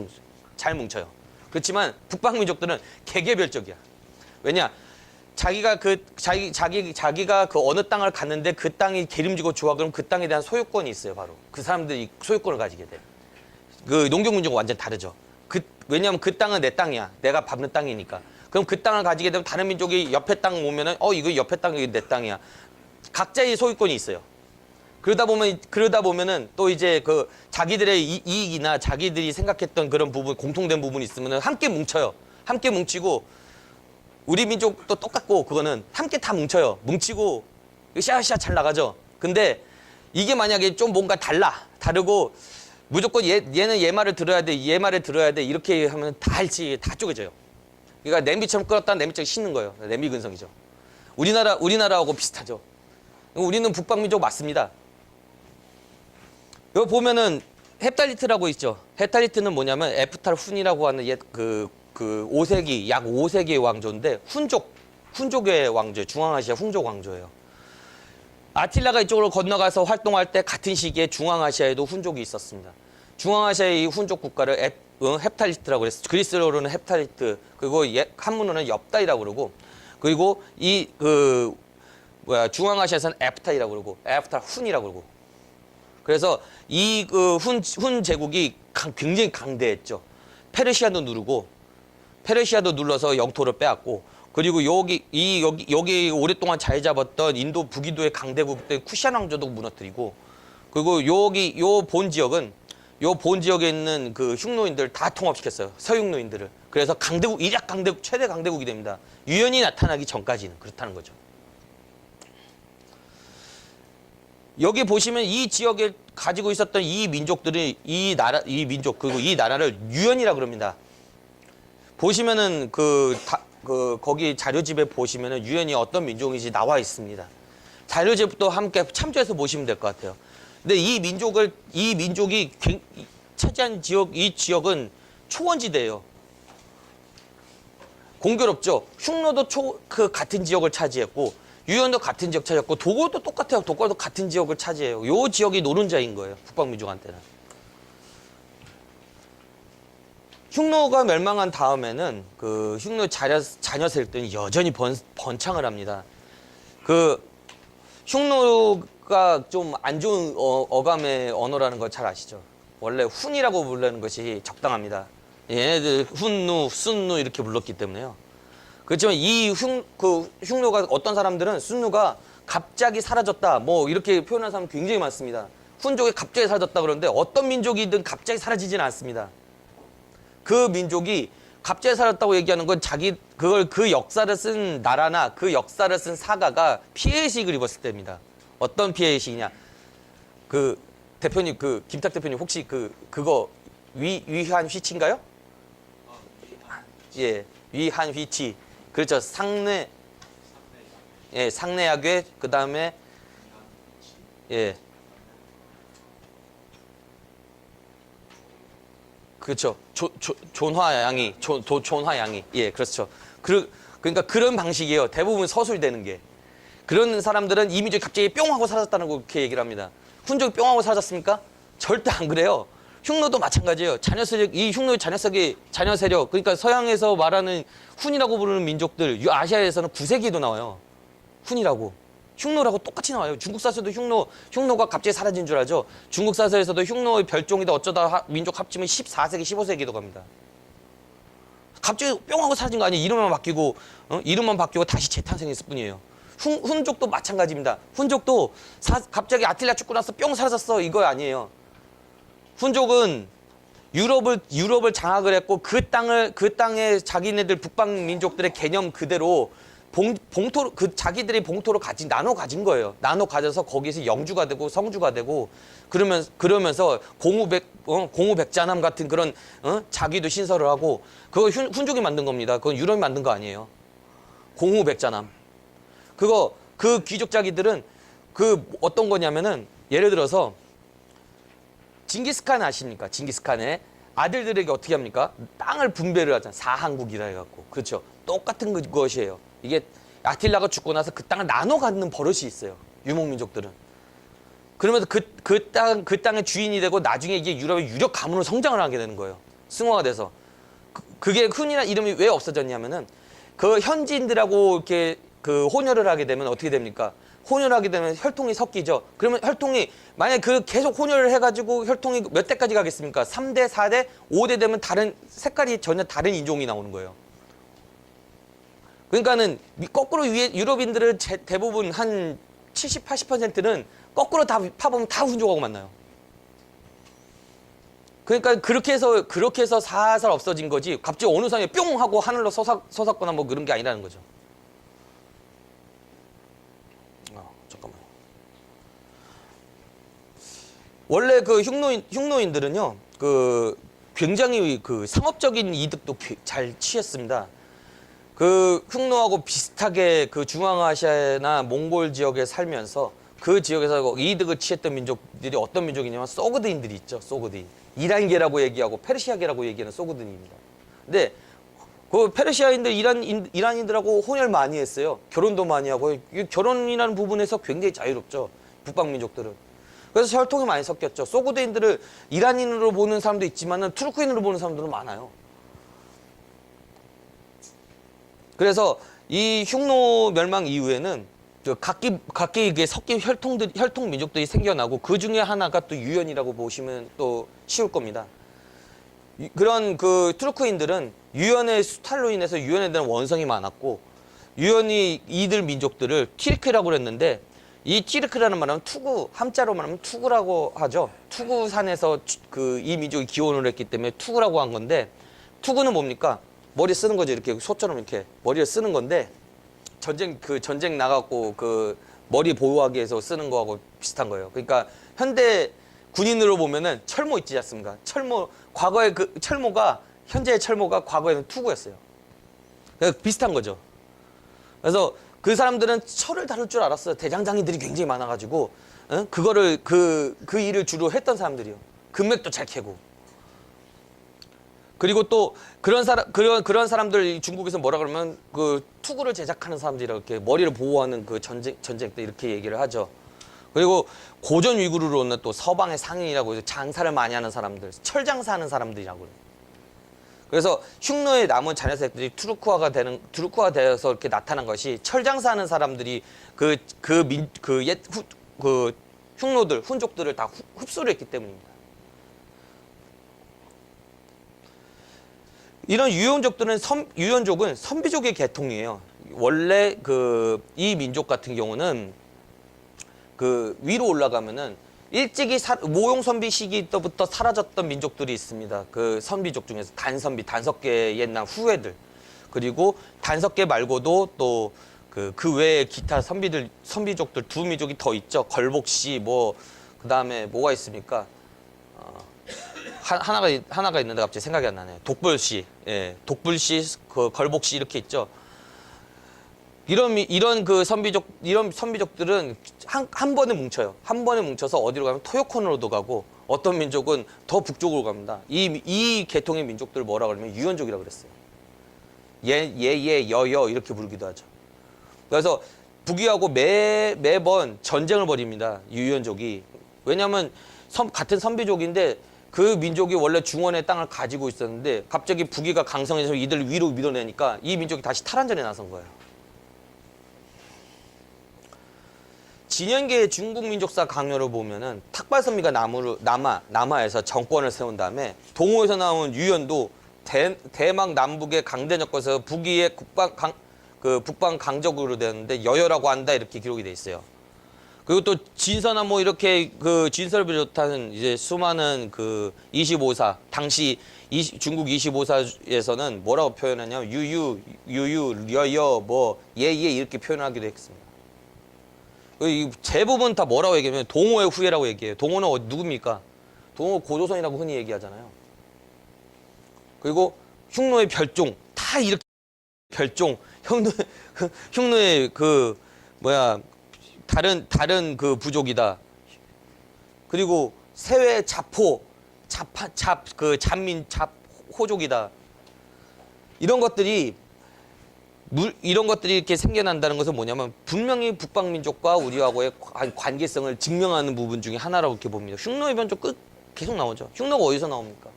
뭉쳐요. 그렇지만 북방 민족들은 개개별적이야. 왜냐? 자기가 그 어느 땅을 갔는데 그 땅이 기름지고 좋아 그럼 그 땅에 대한 소유권이 있어요. 바로 그 사람들이 소유권을 가지게 돼. 그 농경 민족은 완전 다르죠. 왜냐하면 그 땅은 내 땅이야. 내가 밟는 땅이니까. 그럼 그 땅을 가지게 되면 다른 민족이 옆에 땅 오면은 이거 옆에 땅이 내 땅이야. 각자의 소유권이 있어요. 그러다 보면은 또 이제 그 자기들의 이익이나 자기들이 생각했던 그런 부분, 공통된 부분이 있으면은 함께 뭉쳐요. 함께 뭉치고 우리 민족도 똑같고 그거는 함께 다 뭉쳐요. 뭉치고 샤샤 잘 나가죠. 근데 이게 만약에 좀 뭔가 다르고 무조건 얘는 얘 말을 들어야 돼, 얘 말을 들어야 돼 이렇게 하면 다 쪼개져요. 그러니까 냄비처럼 끓었다 냄비처럼 식는 거예요. 냄비 근성이죠. 우리나라하고 비슷하죠. 우리는 북방민족 맞습니다. 여기 보면은 헵탈리트라고 있죠. 헵탈리트는 뭐냐면 에프탈 훈이라고 하는 약 5세기의 왕조인데 훈족의 왕조예요. 중앙아시아 훈족 왕조예요. 아틸라가 이쪽으로 건너가서 활동할 때 같은 시기에 중앙아시아에도 훈족이 있었습니다. 중앙아시아의 이 훈족 국가를 헵탈리트라고 그랬어요. 그리스어로는 헵탈리트, 그리고 한문으로는 엽다이라고 그러고, 그리고 중앙아시아에서는 에프타이라고 그러고, 에프탈 훈이라고 그러고. 그래서 이 훈 제국이 굉장히 강대했죠. 페르시아도 눌러서 영토를 빼앗고, 그리고 여기 오랫동안 자리 잡았던 인도 북인도의 강대국들 쿠시안 왕조도 무너뜨리고, 그리고 요 본 지역에 있는 그 흉노인들 다 통합시켰어요. 서흉노인들을. 그래서 이략 강대국, 최대 강대국이 됩니다. 유연이 나타나기 전까지는 그렇다는 거죠. 여기 보시면 이 지역에 가지고 있었던 이 민족들이 그리고 이 나라를 유연이라 그럽니다. 보시면은 거기 자료집에 보시면은 유연이 어떤 민족인지 나와 있습니다. 자료집도 함께 참조해서 보시면 될 것 같아요. 근데 이 민족이 차지한 이 지역은 초원지대예요. 공교롭죠. 흉노도 같은 지역을 차지했고, 유연도 같은 지역 차지했고, 도골도 똑같아요. 도골도 같은 지역을 차지해요. 요 지역이 노른자인 거예요. 북방민족한테는. 흉노가 멸망한 다음에는 그 흉노 자녀 세력들은 여전히 번창을 합니다. 흉노가 좀 안 좋은 어감의 언어라는 걸 잘 아시죠? 원래 훈이라고 부르는 것이 적당합니다. 얘네들 훈누, 순누 이렇게 불렀기 때문에요. 그렇지만 흉노가 어떤 사람들은 순누가 갑자기 사라졌다 뭐 이렇게 표현하는 사람 굉장히 많습니다. 훈족이 갑자기 사라졌다 그러는데 어떤 민족이든 갑자기 사라지지는 않습니다. 그 민족이 갑자기 사라졌다고 얘기하는 건 그 역사를 쓴 나라나 그 역사를 쓴 사가가 피해의식을 입었을 때입니다. 어떤 피해의식이냐? 대표님, 김탁 대표님 혹시 그거 위한 휘치인가요? 예, 위한 휘치. 그렇죠. 상내야괴, 그 다음에, 예. 그렇죠. 존화양이. 예, 그렇죠. 그러니까 그런 방식이에요. 대부분 서술되는 게. 그런 사람들은 이 민족이 갑자기 뿅 하고 사라졌다는 거 그렇게 얘기를 합니다. 훈족이 뿅 하고 사라졌습니까? 절대 안 그래요. 흉노도 마찬가지예요. 이 흉노의 자녀 세력, 그러니까 서양에서 말하는 훈이라고 부르는 민족들, 아시아에서는 9세기에도 나와요. 훈이라고. 흉노라고 똑같이 나와요. 중국 사설도 흉노가 갑자기 사라진 줄 알죠? 중국 사설에서도 흉노의 별종이다 어쩌다 민족 합치면 14세기, 15세기도 갑니다. 갑자기 뿅 하고 사라진 거 아니에요. 이름만 바뀌고 다시 재탄생했을 뿐이에요. 훈족도 마찬가지입니다. 훈족도 갑자기 아틸라 죽고 나서 뿅 사라졌어 이거 아니에요. 훈족은 유럽을 장악을 했고 그 땅에 자기네들 북방 민족들의 개념 그대로 봉토로 자기들이 봉토로 나눠 가진 거예요. 나눠 가져서 거기서 영주가 되고 성주가 되고 그러면서 공우백잔함 같은 그런 자기도 신설을 하고 그거 훈족이 만든 겁니다. 그건 유럽이 만든 거 아니에요. 공우백잔함. 그 귀족 자기들은 그 어떤 거냐면은 예를 들어서 징기스칸 아십니까? 징기스칸의 아들들에게 어떻게 합니까? 땅을 분배를 하잖아. 사한국이라 해갖고. 그렇죠. 똑같은 것이에요. 이게 아틸라가 죽고 나서 그 땅을 나눠 갖는 버릇이 있어요. 유목민족들은. 그러면서 그 땅의 주인이 되고 나중에 이게 유럽의 유력 가문으로 성장을 하게 되는 거예요. 승화가 돼서. 그게 흔히나 이름이 왜 없어졌냐면은 그 현지인들하고 이렇게 그 혼혈을 하게 되면 어떻게 됩니까? 혼혈을 하게 되면 혈통이 섞이죠. 그러면 혈통이 만약에 그 계속 혼혈을 해가지고 혈통이 몇 대까지 가겠습니까? 3대, 4대, 5대 되면 다른 색깔이 전혀 다른 인종이 나오는 거예요. 그러니까는 거꾸로 위에 유럽인들은 대부분 한 70, 80%는 거꾸로 다 파보면 다 훈족하고 만나요. 그러니까 그렇게 해서 살살 없어진 거지. 갑자기 어느 상에 뿅 하고 하늘로 솟았거나 뭐 그런 게 아니라는 거죠. 잠깐만. 원래 그 흉노인들은요, 그 굉장히 그 상업적인 이득도 잘 취했습니다. 그 흉노하고 비슷하게 그 중앙아시아나 몽골 지역에 살면서 그 지역에서 이득을 취했던 민족들이 어떤 민족이냐면 소그드인들이 있죠. 소그드인. 이란계라고 얘기하고 페르시아계라고 얘기하는 소그드인입니다. 근데 그 페르시아인들, 이란인들하고 혼혈 많이 했어요. 결혼도 많이 하고. 결혼이라는 부분에서 굉장히 자유롭죠. 북방 민족들은. 그래서 혈통이 많이 섞였죠. 소그드인들을 이란인으로 보는 사람도 있지만은 투르크인으로 보는 사람들은 많아요. 그래서 이 흉노 멸망 이후에는 각기 이게 섞인 혈통 민족들이 생겨나고 그 중에 하나가 또 유연이라고 보시면 또 쉬울 겁니다. 그런 그 투르크인들은 유연의 수탈로 인해서 유연에 대한 원성이 많았고 유연이 이들 민족들을 티르크라고 그랬는데 이 티르크라는 말은 투구, 함자로 말하면 투구라고 하죠. 투구산에서 이 민족이 기원을 했기 때문에 투구라고 한 건데 투구는 뭡니까? 머리 쓰는 거죠. 이렇게 소처럼 이렇게 머리를 쓰는 건데 전쟁 나갖고 그 머리 보호하기 위해서 쓰는 거하고 비슷한 거예요. 그러니까 현대 군인으로 보면은 철모 있지 않습니까? 과거에 그 철모가 현재의 철모가 과거에는 투구였어요. 그러니까 비슷한 거죠. 그래서 그 사람들은 철을 다룰 줄 알았어요. 대장장이들이 굉장히 많아가지고 그거를 그 일을 주로 했던 사람들이요. 금맥도 잘 캐고. 그리고 또 그런 사람들 중국에서 뭐라 그러면 그 투구를 제작하는 사람들이라고 이렇게 머리를 보호하는 그 전쟁 때 이렇게 얘기를 하죠. 그리고 고전 위구르로는 또 서방의 상인이라고 해서 장사를 많이 하는 사람들, 철장사하는 사람들이라고 그래요. 그래서 흉노의 남은 자녀색들이 투르크화 되어서 이렇게 나타난 것이 철장사하는 사람들이 그 흉노들, 훈족들을 다 흡수를 했기 때문입니다. 이런 유연족은 선비족의 계통이에요. 원래 이 민족 같은 경우는 위로 올라가면은 일찍이 모용 선비 시기 때부터 사라졌던 민족들이 있습니다. 그 선비족 중에서 단석계 옛날 후예들. 그리고 단석계 말고도 또 그 외에 기타 선비족들 두 민족이 더 있죠. 걸복씨 그다음에 뭐가 있습니까? 하나가 있는데 갑자기 생각이 안 나네요. 독불씨, 예, 독불씨, 걸복씨 이렇게 있죠. 이런 선비족들은 한 번에 뭉쳐요. 한 번에 뭉쳐서 어디로 가면 토요코노로도 가고 어떤 민족은 더 북쪽으로 갑니다. 이 계통의 민족들을 뭐라 그러면 유연족이라고 그랬어요. 여여 이렇게 부르기도 하죠. 그래서 북위하고 매번 전쟁을 벌입니다. 유연족이. 왜냐하면 같은 선비족인데 그 민족이 원래 중원의 땅을 가지고 있었는데 갑자기 북위가 강성해서 이들을 위로 밀어내니까 이 민족이 다시 탈환전에 나선 거예요. 진현계의 중국 민족사 강요를 보면은 탁발선비가 남하에서 정권을 세운 다음에 동호에서 나온 유연도 대막 남북의 강대적거에서 북위의 북방 강적으로 되었는데 여여라고 한다 이렇게 기록이 돼 있어요. 그리고 또 진서나 이렇게 진서를 비롯한 이제 수많은 25사, 당시 중국 25사에서는 뭐라고 표현하냐면 유유, 여여, 예예 이렇게 표현하기도 했습니다. 대부분 다 뭐라고 얘기하면 동호의 후예라고 얘기해요. 동호는 누굽니까? 동호 고조선이라고 흔히 얘기하잖아요. 그리고 흉노의 별종 다 이렇게 별종 흉노의 뭐야 다른 그 부족이다. 그리고 세외 자포 잡그 잡민 잡호족이다. 이런 것들이 이런 것들이 이렇게 생겨난다는 것은 뭐냐면 분명히 북방민족과 우리하고의 관계성을 증명하는 부분 중에 하나라고 이렇게 봅니다. 흉노의 변조 끝 계속 나오죠. 흉노가 어디서 나옵니까?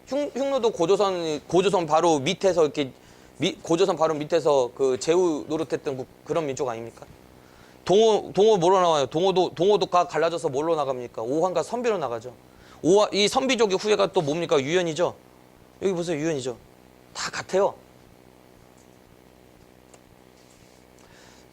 흉노도 고조선 바로 밑에서 이렇게 고조선 바로 밑에서 그 제후 노릇했던 그런 민족 아닙니까? 동호 뭐로 나와요? 동호도 갈라져서 뭘로 나갑니까? 오한과 선비로 나가죠. 이 선비족의 후예가 또 뭡니까? 유연이죠. 여기 보세요, 유연이죠. 다 같아요.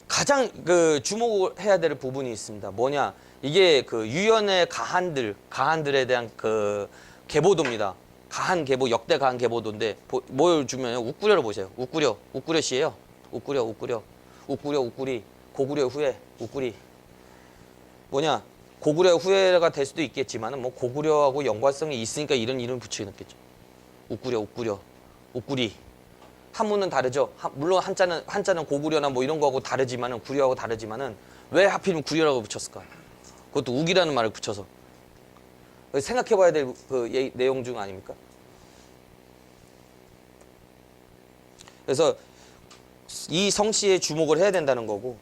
가장 그 주목해야 될 부분이 있습니다. 뭐냐? 이게 그 유연의 가한들에 대한 그 계보도입니다. 가한 계보, 역대 가한 계보도인데 뭘 주면요? 욱구려를 보세요. 욱구려 씨예요. 욱구리, 고구려 후예, 욱구리. 뭐냐? 고구려 후예가 될 수도 있겠지만은 뭐 고구려하고 연관성이 있으니까 이런 이름 붙여놨겠죠. 욱구리. 한문은 다르죠. 물론 한자는 고구려나 뭐 이런 거하고 다르지만은 구려하고 다르지만은 왜 하필이면 구려라고 붙였을까? 그것도 욱이라는 말을 붙여서 생각해봐야 될 그 내용 중 아닙니까? 그래서 이 성씨에 주목을 해야 된다는 거고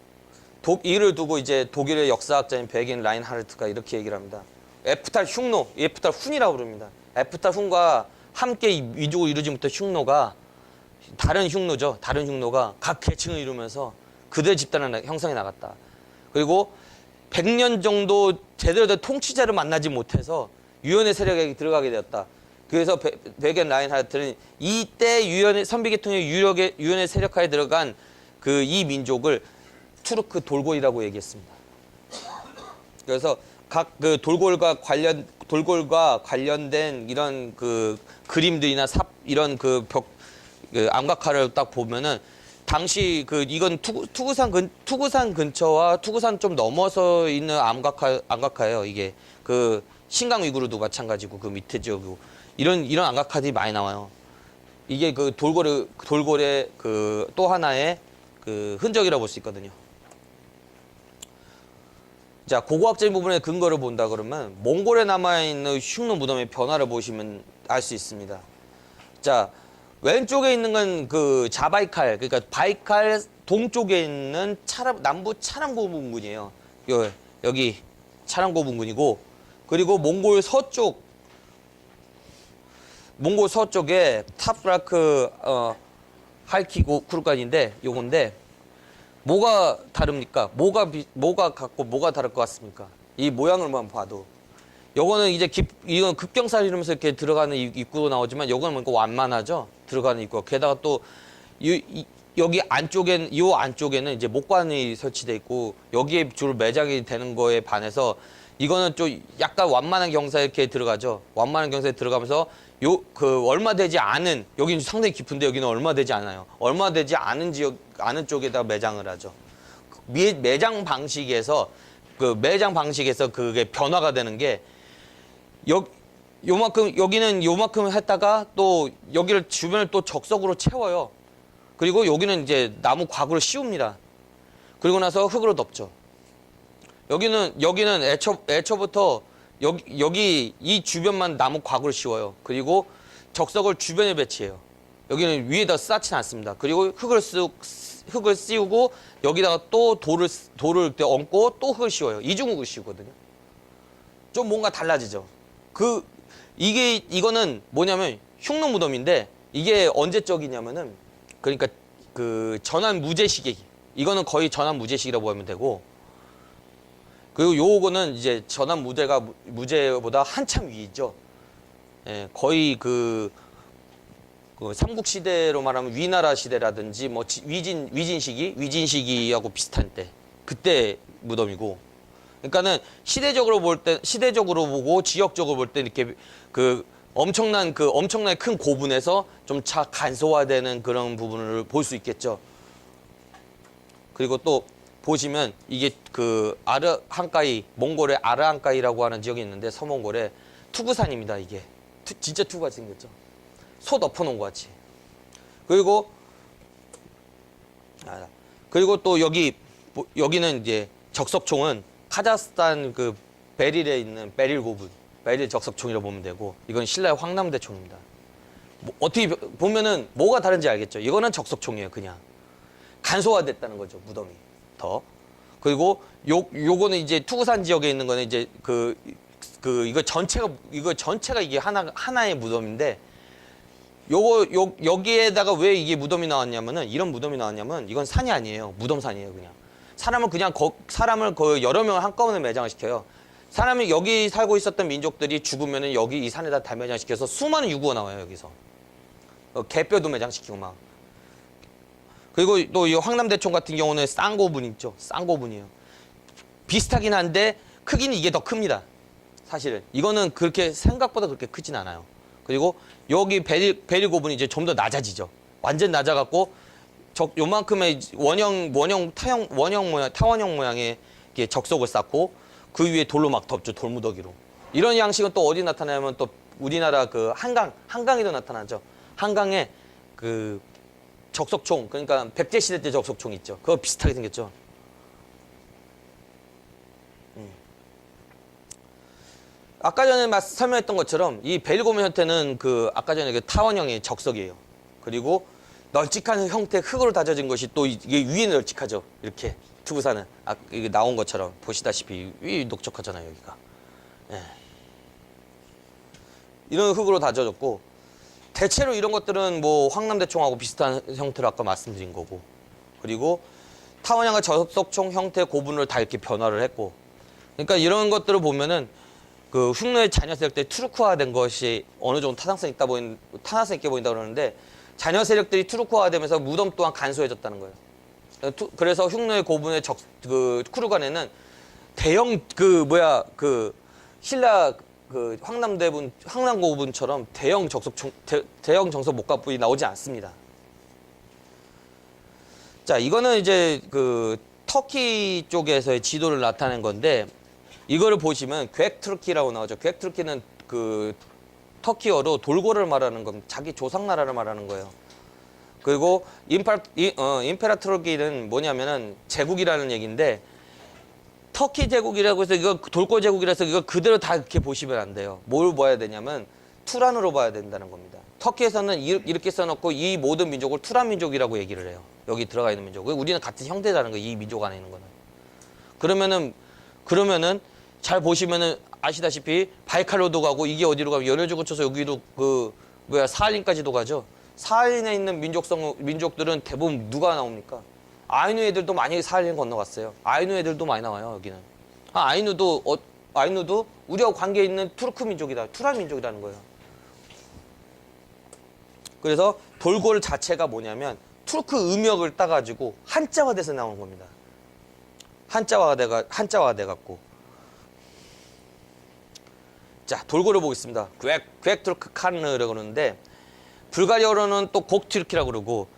이를 두고 이제 독일의 역사학자인 베겐 라인하르트가 이렇게 얘기를 합니다. 에프탈 훈이라고 부릅니다. 에프탈 훈과 함께 위족을 이루지 못한 흉노가 다른 흉노가 각 계층을 이루면서 그들의 집단을 형성해 나갔다. 그리고 100년 정도 제대로 된 통치자를 만나지 못해서 유연의 세력에 들어가게 되었다. 그래서 베겐 라인하르트는 이때 선비계통의 유연의 세력하에 들어간 그 이 민족을 투르크 돌골이라고 얘기했습니다. 그래서 각 그 돌골과 관련된 이런 그 그림들이나 이런 그 암각화를 딱 보면은 당시 이건 투구산 근처와 투구산 좀 넘어서 있는 암각화예요. 이게 그 신강 위구르도 마찬가지고 그 밑에 지역이고 이런 암각화들이 많이 나와요. 이게 그 돌골의 그 또 하나의 그 흔적이라고 볼 수 있거든요. 자, 고고학적인 부분의 근거를 본다 그러면 몽골에 남아있는 흉노 무덤의 변화를 보시면 알 수 있습니다. 자, 왼쪽에 있는 건 그 자바이칼, 그러니까 바이칼 동쪽에 있는 남부 차람고 분군이에요. 여기 차람고 분군이고, 그리고 몽골 서쪽에 탑라크 할키고 쿠르간인데 요건데 뭐가 다릅니까? 뭐가 같고 뭐가 다를 것 같습니까? 이 모양을만 봐도. 요거는 이제 이건 급경사를 이루면서 이렇게 들어가는 입구도 나오지만 요거는 뭔가 완만하죠? 들어가는 입구. 게다가 또 여기 안쪽에는 이제 목관이 설치돼 있고 여기에 주로 매장이 되는 거에 반해서 이거는 좀 약간 완만한 경사에 이렇게 들어가죠. 완만한 경사에 들어가면서 얼마 되지 않은, 여기는 상당히 깊은데 여기는 얼마 되지 않아요. 얼마 되지 않은 아는 쪽에다 매장을 하죠. 매장 방식에서 그게 변화가 되는 게 여기는 요만큼 했다가 또 여기를 주변을 또 적석으로 채워요. 그리고 여기는 이제 나무 과구를 씌웁니다. 그리고 나서 흙으로 덮죠. 여기는 애초부터 여기 이 주변만 나무 과구를 씌워요. 그리고 적석을 주변에 배치해요. 여기는 위에다 쌓진 않습니다. 그리고 흙을 씌우고 여기다가 또 돌을 얹고 또 흙을 씌워요. 이중흙을 씌우거든요. 좀 뭔가 달라지죠. 이거는 뭐냐면 흉노 무덤인데 이게 언제적이냐면은 그러니까 그 전환 무제 시기. 이거는 거의 전환 무제식이라고 보면 되고, 그리고 요거는 이제 전환 무제보다 한참 위죠. 예, 거의 그 삼국 시대로 말하면 위나라 시대라든지 뭐 위진 시기하고 비슷한 때, 그때 무덤이고. 그러니까는 시대적으로 보고 지역적으로 볼 때 이렇게 엄청나게 큰 고분에서 좀 간소화되는 그런 부분을 볼 수 있겠죠. 그리고 또 보시면 이게 몽골의 아르한가이라고 하는 지역이 있는데 서몽골에 투구산입니다. 이게 진짜 투구같이 생겼죠. 소 덮어놓은 것 같이. 그리고 또 여기 뭐 여기는 이제 적석총은 카자흐스탄 그 베릴에 있는 베릴 고분, 베릴 적석총이라고 보면 되고, 이건 신라의 황남대총입니다. 뭐 어떻게 보면은 뭐가 다른지 알겠죠? 이거는 적석총이에요, 그냥. 간소화됐다는 거죠, 무덤이. 더. 그리고 요거는 이제 투구산 지역에 있는 거는 이제 이거 전체가 이게 하나의 무덤인데, 여기에다가 왜 이게 무덤이 나왔냐면은, 이런 무덤이 나왔냐면, 이건 산이 아니에요. 무덤산이에요, 그냥. 사람을 여러 명을 한꺼번에 매장을 시켜요. 사람이 여기 살고 있었던 민족들이 죽으면은 여기 이 산에다 다 매장시켜서 수많은 유구가 나와요, 여기서. 개뼈도 매장시키고 막. 그리고 또 이 황남대총 같은 경우는 쌍고분 있죠. 쌍고분이에요. 비슷하긴 한데 크기는 이게 더 큽니다. 사실은. 이거는 그렇게 생각보다 그렇게 크진 않아요. 그리고 여기 베릴 고분이 이제 좀 더 낮아지죠. 완전 낮아갖고 요만큼의 타원형 모양의 적석을 쌓고 그 위에 돌로 막 덮죠. 돌무더기로. 이런 양식은 또 어디 나타나냐면 또 우리나라 그 한강에도 나타나죠. 한강에 그 적석총, 그러니까 백제시대 때 적석총 있죠. 그거 비슷하게 생겼죠. 아까 전에 설명했던 것처럼 이 베릴고분 형태는 아까 전에 그 타원형의 적석이에요. 그리고 널찍한 형태 흙으로 다져진 것이 또 이게 위에 널찍하죠. 이렇게 투구산은 이게 나온 것처럼 보시다시피 위 넓적하잖아요, 여기가. 예. 이런 흙으로 다져졌고, 대체로 이런 것들은 뭐 황남대총하고 비슷한 형태로 아까 말씀드린 거고, 그리고 타원형과 적석총 형태의 고분을 다 이렇게 변화를 했고, 그러니까 이런 것들을 보면은 그 흉노의 자녀 세력 때 투르크화된 것이 어느 정도 타당성 있게 보인다 그러는데, 자녀 세력들이 투르크화되면서 무덤 또한 간소해졌다는 거예요. 그래서 흉노의 고분의 쿠르간에는 대형 신라 황남고분처럼 대형 정석 목갑부이 나오지 않습니다. 자, 이거는 이제 터키 쪽에서의 지도를 나타낸 건데, 이거를 보시면 괴크투르키라고 나오죠. 괴크투르키는 터키어로 돌고를 말하는 겁니다. 자기 조상 나라를 말하는 거예요. 그리고 임페라트루키는 뭐냐면은 제국이라는 얘기인데, 터키 제국이라고 해서 이거 돌고 제국이라서 이거 그대로 다 이렇게 보시면 안 돼요. 뭘 봐야 되냐면 투란으로 봐야 된다는 겁니다. 터키에서는 이렇게 써놓고 이 모든 민족을 투란 민족이라고 얘기를 해요. 여기 들어가 있는 민족. 우리는 같은 형제라는 거예요. 이 민족 안에 있는 거는. 그러면은 잘 보시면은 아시다시피 바이칼로도 가고, 이게 어디로 가면 연해주 거쳐서 여기도 사할린까지도 가죠. 사할린에 있는 민족들은 대부분 누가 나옵니까? 아이누 애들도 많이 사할린 건너갔어요. 아이누 애들도 많이 나와요, 여기는. 아이누도 우리하고 관계 있는 투르크 민족이다. 투란 민족이라는 거예요. 그래서 돌골 자체가 뭐냐면 투르크 음역을 따가지고 한자화돼서 나오는 겁니다. 한자화가 돼갖고. 자, 돌고를 보겠습니다. 괴크투르크 칸느라고 그러는데, 불가리어로는 또 곡튀르키라고 그러고,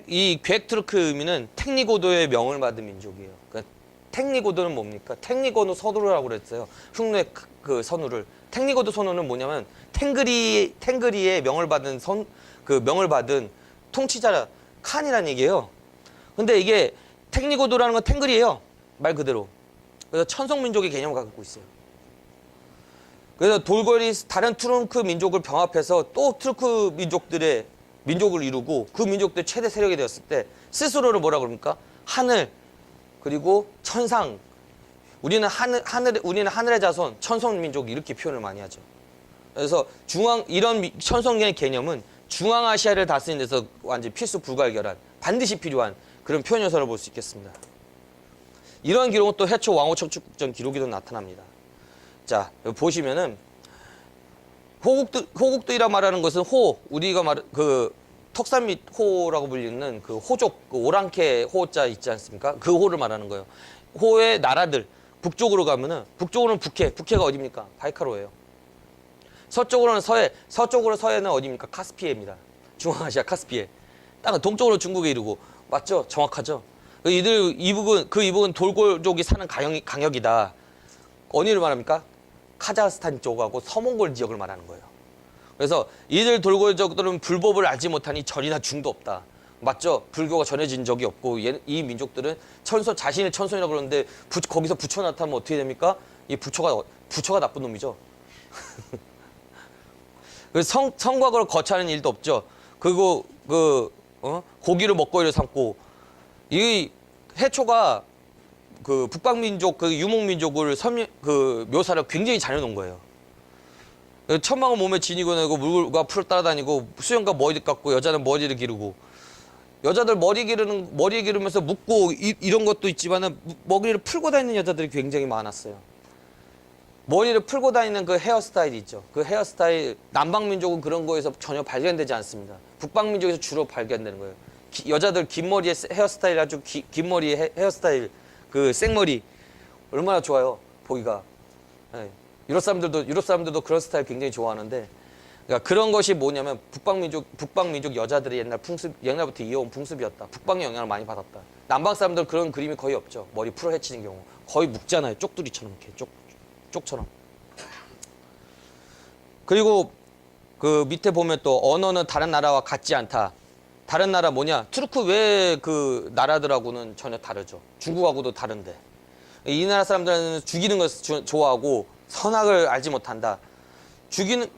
이 괴크투르크 의미는 텍니고도의 명을 받은 민족이에요. 그러니까 텍니고도는 뭡니까? 텍니고도 선우라고 그랬어요. 흉노의 그 선우를. 텍니고도 선우는 뭐냐면 탱그리의 명을 받은 명을 받은 통치자 칸이라는 얘기예요. 근데 이게 텍니고도라는 건 탱그리예요. 말 그대로. 그래서 천성민족의 개념을 갖고 있어요. 그래서 돌궐이 다른 투르크 민족을 병합해서 또 투르크 민족을 이루고, 그 민족들 최대 세력이 되었을 때 스스로를 뭐라 그럽니까? 하늘, 그리고 천상. 우리는 하늘의 자손, 천성 민족, 이렇게 표현을 많이 하죠. 그래서 이런 천성의 개념은 중앙아시아를 다스리는 데서 완전 필수 불가결한, 반드시 필요한 그런 표현 요소를 볼 수 있겠습니다. 이러한 기록은 또 해초 왕호 척축국전 기록에도 나타납니다. 자, 여기 보시면은 호국들이라 말하는 것은 우리가 턱산 및 호라고 불리는 호족, 오랑캐 호자 있지 않습니까? 그 호를 말하는 거예요. 호의 나라들, 북쪽으로 가면은, 북쪽으로는 북해가 어디입니까? 바이카로예요. 서쪽으로는 서해는 어디입니까? 카스피해입니다. 중앙아시아 카스피해. 땅은 동쪽으로 중국에 이르고, 맞죠? 정확하죠? 이 부분 돌골족이 사는 강역이다. 어디를 말합니까? 카자흐스탄 쪽하고 서몽골 지역을 말하는 거예요. 그래서 이들 돌골족들은 불법을 알지 못하니 절이나 중도 없다. 맞죠? 불교가 전해진 적이 없고 이 민족들은 자신의 천손이라고 그러는데 거기서 부처 나타나면 어떻게 됩니까? 이 부처가 나쁜 놈이죠. 성곽을 거처하는 일도 없죠. 그리고 고기를 먹거리로 삼고 이 해초가 그 북방민족 그 유목민족을 묘사를 굉장히 잘 해놓은 거예요. 천막은 몸에 지니고 내고 물과 풀을 따라다니고 수염과 머리 깎고 여자는 머리를 기르고 여자들 머리 기르면서 묶고 이런 것도 있지만은 머리를 풀고 다니는 여자들이 굉장히 많았어요. 머리를 풀고 다니는 그 헤어스타일이 있죠. 그 헤어스타일 남방민족은 그런 거에서 전혀 발견되지 않습니다. 북방민족에서 주로 발견되는 거예요. 여자들 긴 머리의 헤어스타일 아주 긴 머리의 헤어스타일 그 생머리 얼마나 좋아요 보기가. 네. 유럽 사람들도 그런 스타일 굉장히 좋아하는데 그러니까 그런 것이 뭐냐면 북방민족 여자들이 옛날부터 이어온 풍습이었다. 북방의 영향을 많이 받았다. 남방 사람들은 그런 그림이 거의 없죠. 머리 풀어 헤치는 경우 거의 묶잖아요. 쪽두리처럼 이렇게 쪽처럼. 그리고 그 밑에 보면 또 언어는 다른 나라와 같지 않다. 다른 나라 뭐냐? 투르크 외 그 나라들하고는 전혀 다르죠. 중국하고도 다른데. 이 나라 사람들은 죽이는 것을 좋아하고 선악을 알지 못한다.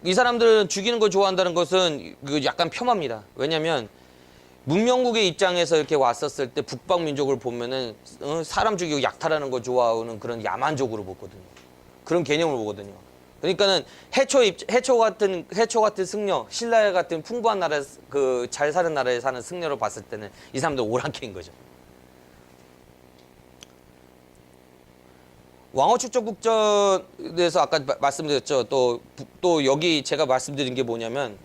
이 사람들은 죽이는 걸 좋아한다는 것은 약간 폄하입니다. 왜냐면 문명국의 입장에서 이렇게 왔었을 때 북방 민족을 보면은 사람 죽이고 약탈하는 거 좋아하는 그런 야만족으로 보거든요. 그런 개념을 보거든요. 그러니까는 해초 같은 승려, 신라 같은 풍부한 나라, 잘 사는 나라에 사는 승려로 봤을 때는 이 사람들 오랑캐인 거죠. 왕호 축적국전에서 아까 말씀드렸죠. 또 여기 제가 말씀드린 게 뭐냐면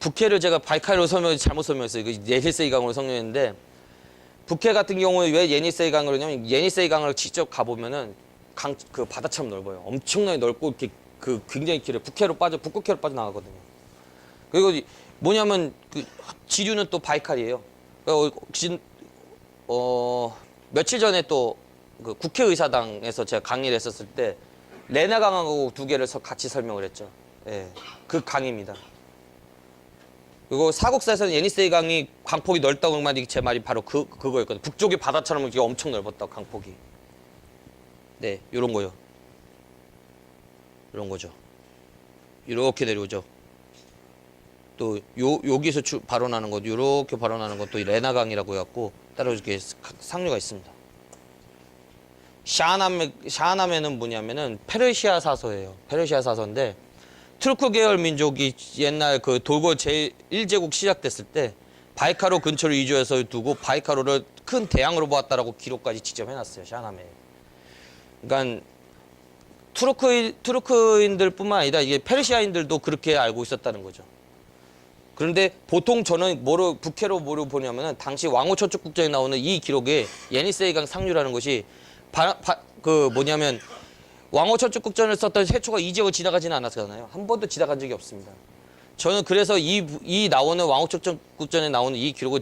북해를 제가 바이칼로 잘못 설명했어요. 예니세이 강으로 설명했는데 북해 같은 경우에 왜 예니세이 강으로 하냐면 예니세이 강을 직접 가보면은 그 바다처럼 넓어요. 엄청나게 넓고 이렇게 굉장히 길어요. 북극해로 빠져나가거든요. 그리고 뭐냐면 지류는 또 바이칼이에요. 며칠 전에 또 그 국회의사당에서 제가 강의를 했었을 때 레나강하고 두 개를 같이 설명을 했죠. 예, 그 강입니다. 그리고 사국사에서는 예니세이 강이 강폭이 넓다고 말이 제 말이 바로 그거였거든요. 북쪽의 바다처럼 이렇게 엄청 넓었다고 강폭이. 네, 요런 거요. 이런 거죠. 이렇게 내려오죠. 또 여기서 발원하는 것, 이렇게 발원하는 것도 레나강이라고 해갖고 따로 이렇게 상류가 있습니다. 샤하남에는 뭐냐면은 페르시아 사서예요. 페르시아 사서인데 투르크 계열 민족이 옛날 그 돌고 제1제국 시작됐을 때 바이카로 근처를 위주해서 두고 바이카로를 큰 대양으로 보았다라고 기록까지 직접 해놨어요. 샤하남에. 그러니까 투르크인들뿐만 아니라 이게 페르시아인들도 그렇게 알고 있었다는 거죠. 그런데 보통 저는 북해로 뭐로 보냐면은 당시 왕호 천축국전에 나오는 이 기록에 예니세이강 상류라는 것이 뭐냐면 왕호 천축국전을 썼던 해초가 이 지역을 지나가지는 않았잖아요. 한 번도 지나간 적이 없습니다. 저는 그래서 이 나오는 왕호 천축국전에 나오는 이 기록을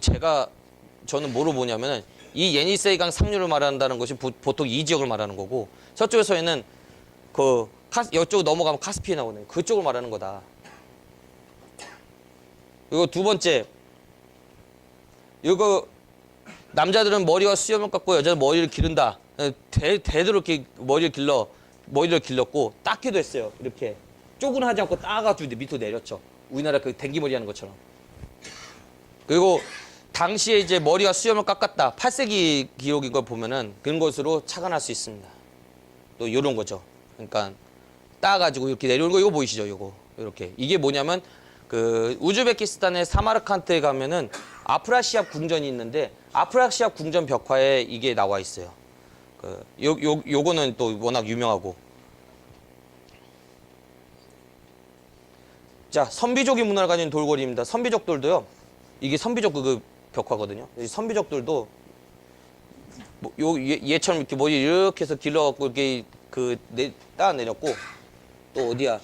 저는 뭐로 보냐면은 이 예니세이강 상류를 말한다는 것이 보통 이 지역을 말하는 거고 서쪽에서는 이쪽 넘어가면 카스피에 나오는 그쪽을 말하는 거다. 그리고 두 번째, 이거 남자들은 머리와 수염을 깎고 여자는 머리를 기른다. 대대로 이렇게 머리를 길렀고 닦기도 했어요. 이렇게 쪽은 하지 않고 따가지고 밑으로 내렸죠. 우리나라 그 댕기머리 하는 것처럼. 그리고 당시에 이제 머리와 수염을 깎았다. 8세기 기록인 걸 보면은 그런 것으로 착안할 수 있습니다. 또 이런 거죠. 그러니까 따가지고 이렇게 내려오는 거 이거 보이시죠? 이거 이렇게 이게 뭐냐면 그 우즈베키스탄의 사마르칸트에 가면은 아프라시압 궁전이 있는데 아프라시압 궁전 벽화에 이게 나와 있어요. 요거는 또 워낙 유명하고. 자, 선비족이 문화를 가진 돌고래입니다. 선비족들도요. 이게 선비족 그 벽화거든요. 선비족들도 얘처럼 이렇게 머리 이렇게 해서 길러갖고 이렇게 따 내렸고 또 어디야?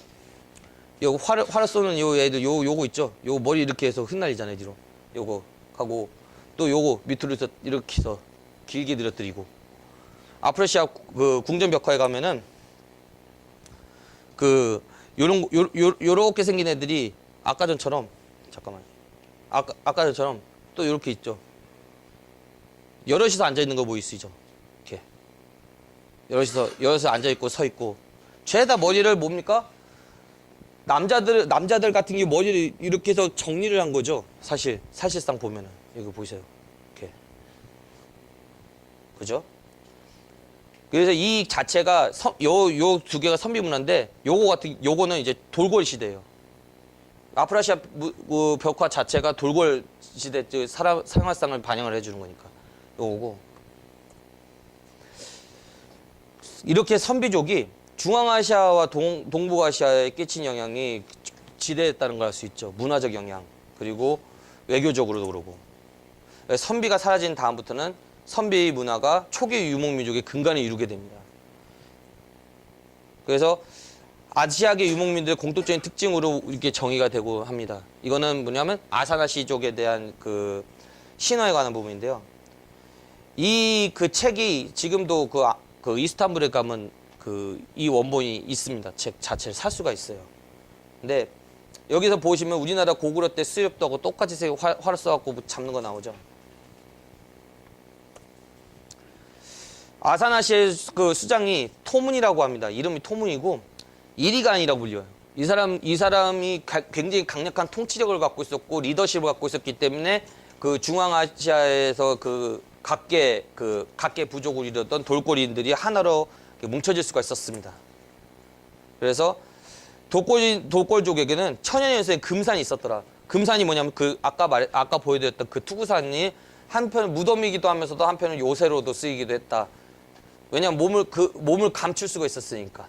요거 활을 쏘는 요 애들 요거 있죠? 요거 머리 이렇게 해서 흩날리잖아요, 뒤로. 요거 하고 또 요거 밑으로 해서 이렇게 해서 길게 늘어뜨리고. 아프리시아 그 궁전 벽화에 가면은 요렇게 생긴 애들이 아까 전처럼 또 이렇게 있죠. 여럿이서 앉아 있는 거 보이시죠? 이렇게 여럿이서 앉아 있고 서 있고 죄다 머리를 뭡니까? 남자들 같은 경우 머리를 이렇게 해서 정리를 한 거죠. 사실상 보면은 이거 보세요. 이렇게 그죠? 그래서 이 자체가 요 두 개가 선비 문화인데 요거는 이제 돌궐 시대예요. 아프라시아 벽화 자체가 돌궐 시대 생활상을 반영을 해주는 거니까 요거고 이렇게 선비족이 중앙아시아와 동북아시아에 끼친 영향이 지대했다는 걸 알 수 있죠. 문화적 영향 그리고 외교적으로도 그러고 선비가 사라진 다음부터는 선비 문화가 초기 유목민족의 근간을 이루게 됩니다. 그래서 아시아계 유목민들의 공통적인 특징으로 이렇게 정의가 되고 합니다. 이거는 뭐냐면 아사나시족에 대한 그 신화에 관한 부분인데요. 그 책이 지금도 그 이스탄불에 가면 이 원본이 있습니다. 책 자체를 살 수가 있어요. 근데 여기서 보시면 우리나라 고구려 때 수렵도 하고 똑같이 활을 써갖고 잡는 거 나오죠. 아사나시의 그 수장이 토문이라고 합니다. 이름이 토문이고 이리간이라고 불려요. 이 사람이 굉장히 강력한 통치력을 갖고 있었고 리더십을 갖고 있었기 때문에 그 중앙아시아에서 각계 부족을 이뤘던 돌고리인들이 하나로 뭉쳐질 수가 있었습니다. 그래서 돌골족에게는 천연연수에 금산이 있었더라. 금산이 뭐냐면 아까 보여드렸던 그 투구산이 한편 무덤이기도 하면서도 한편은 요새로도 쓰이기도 했다. 왜냐면 몸을 감출 수가 있었으니까.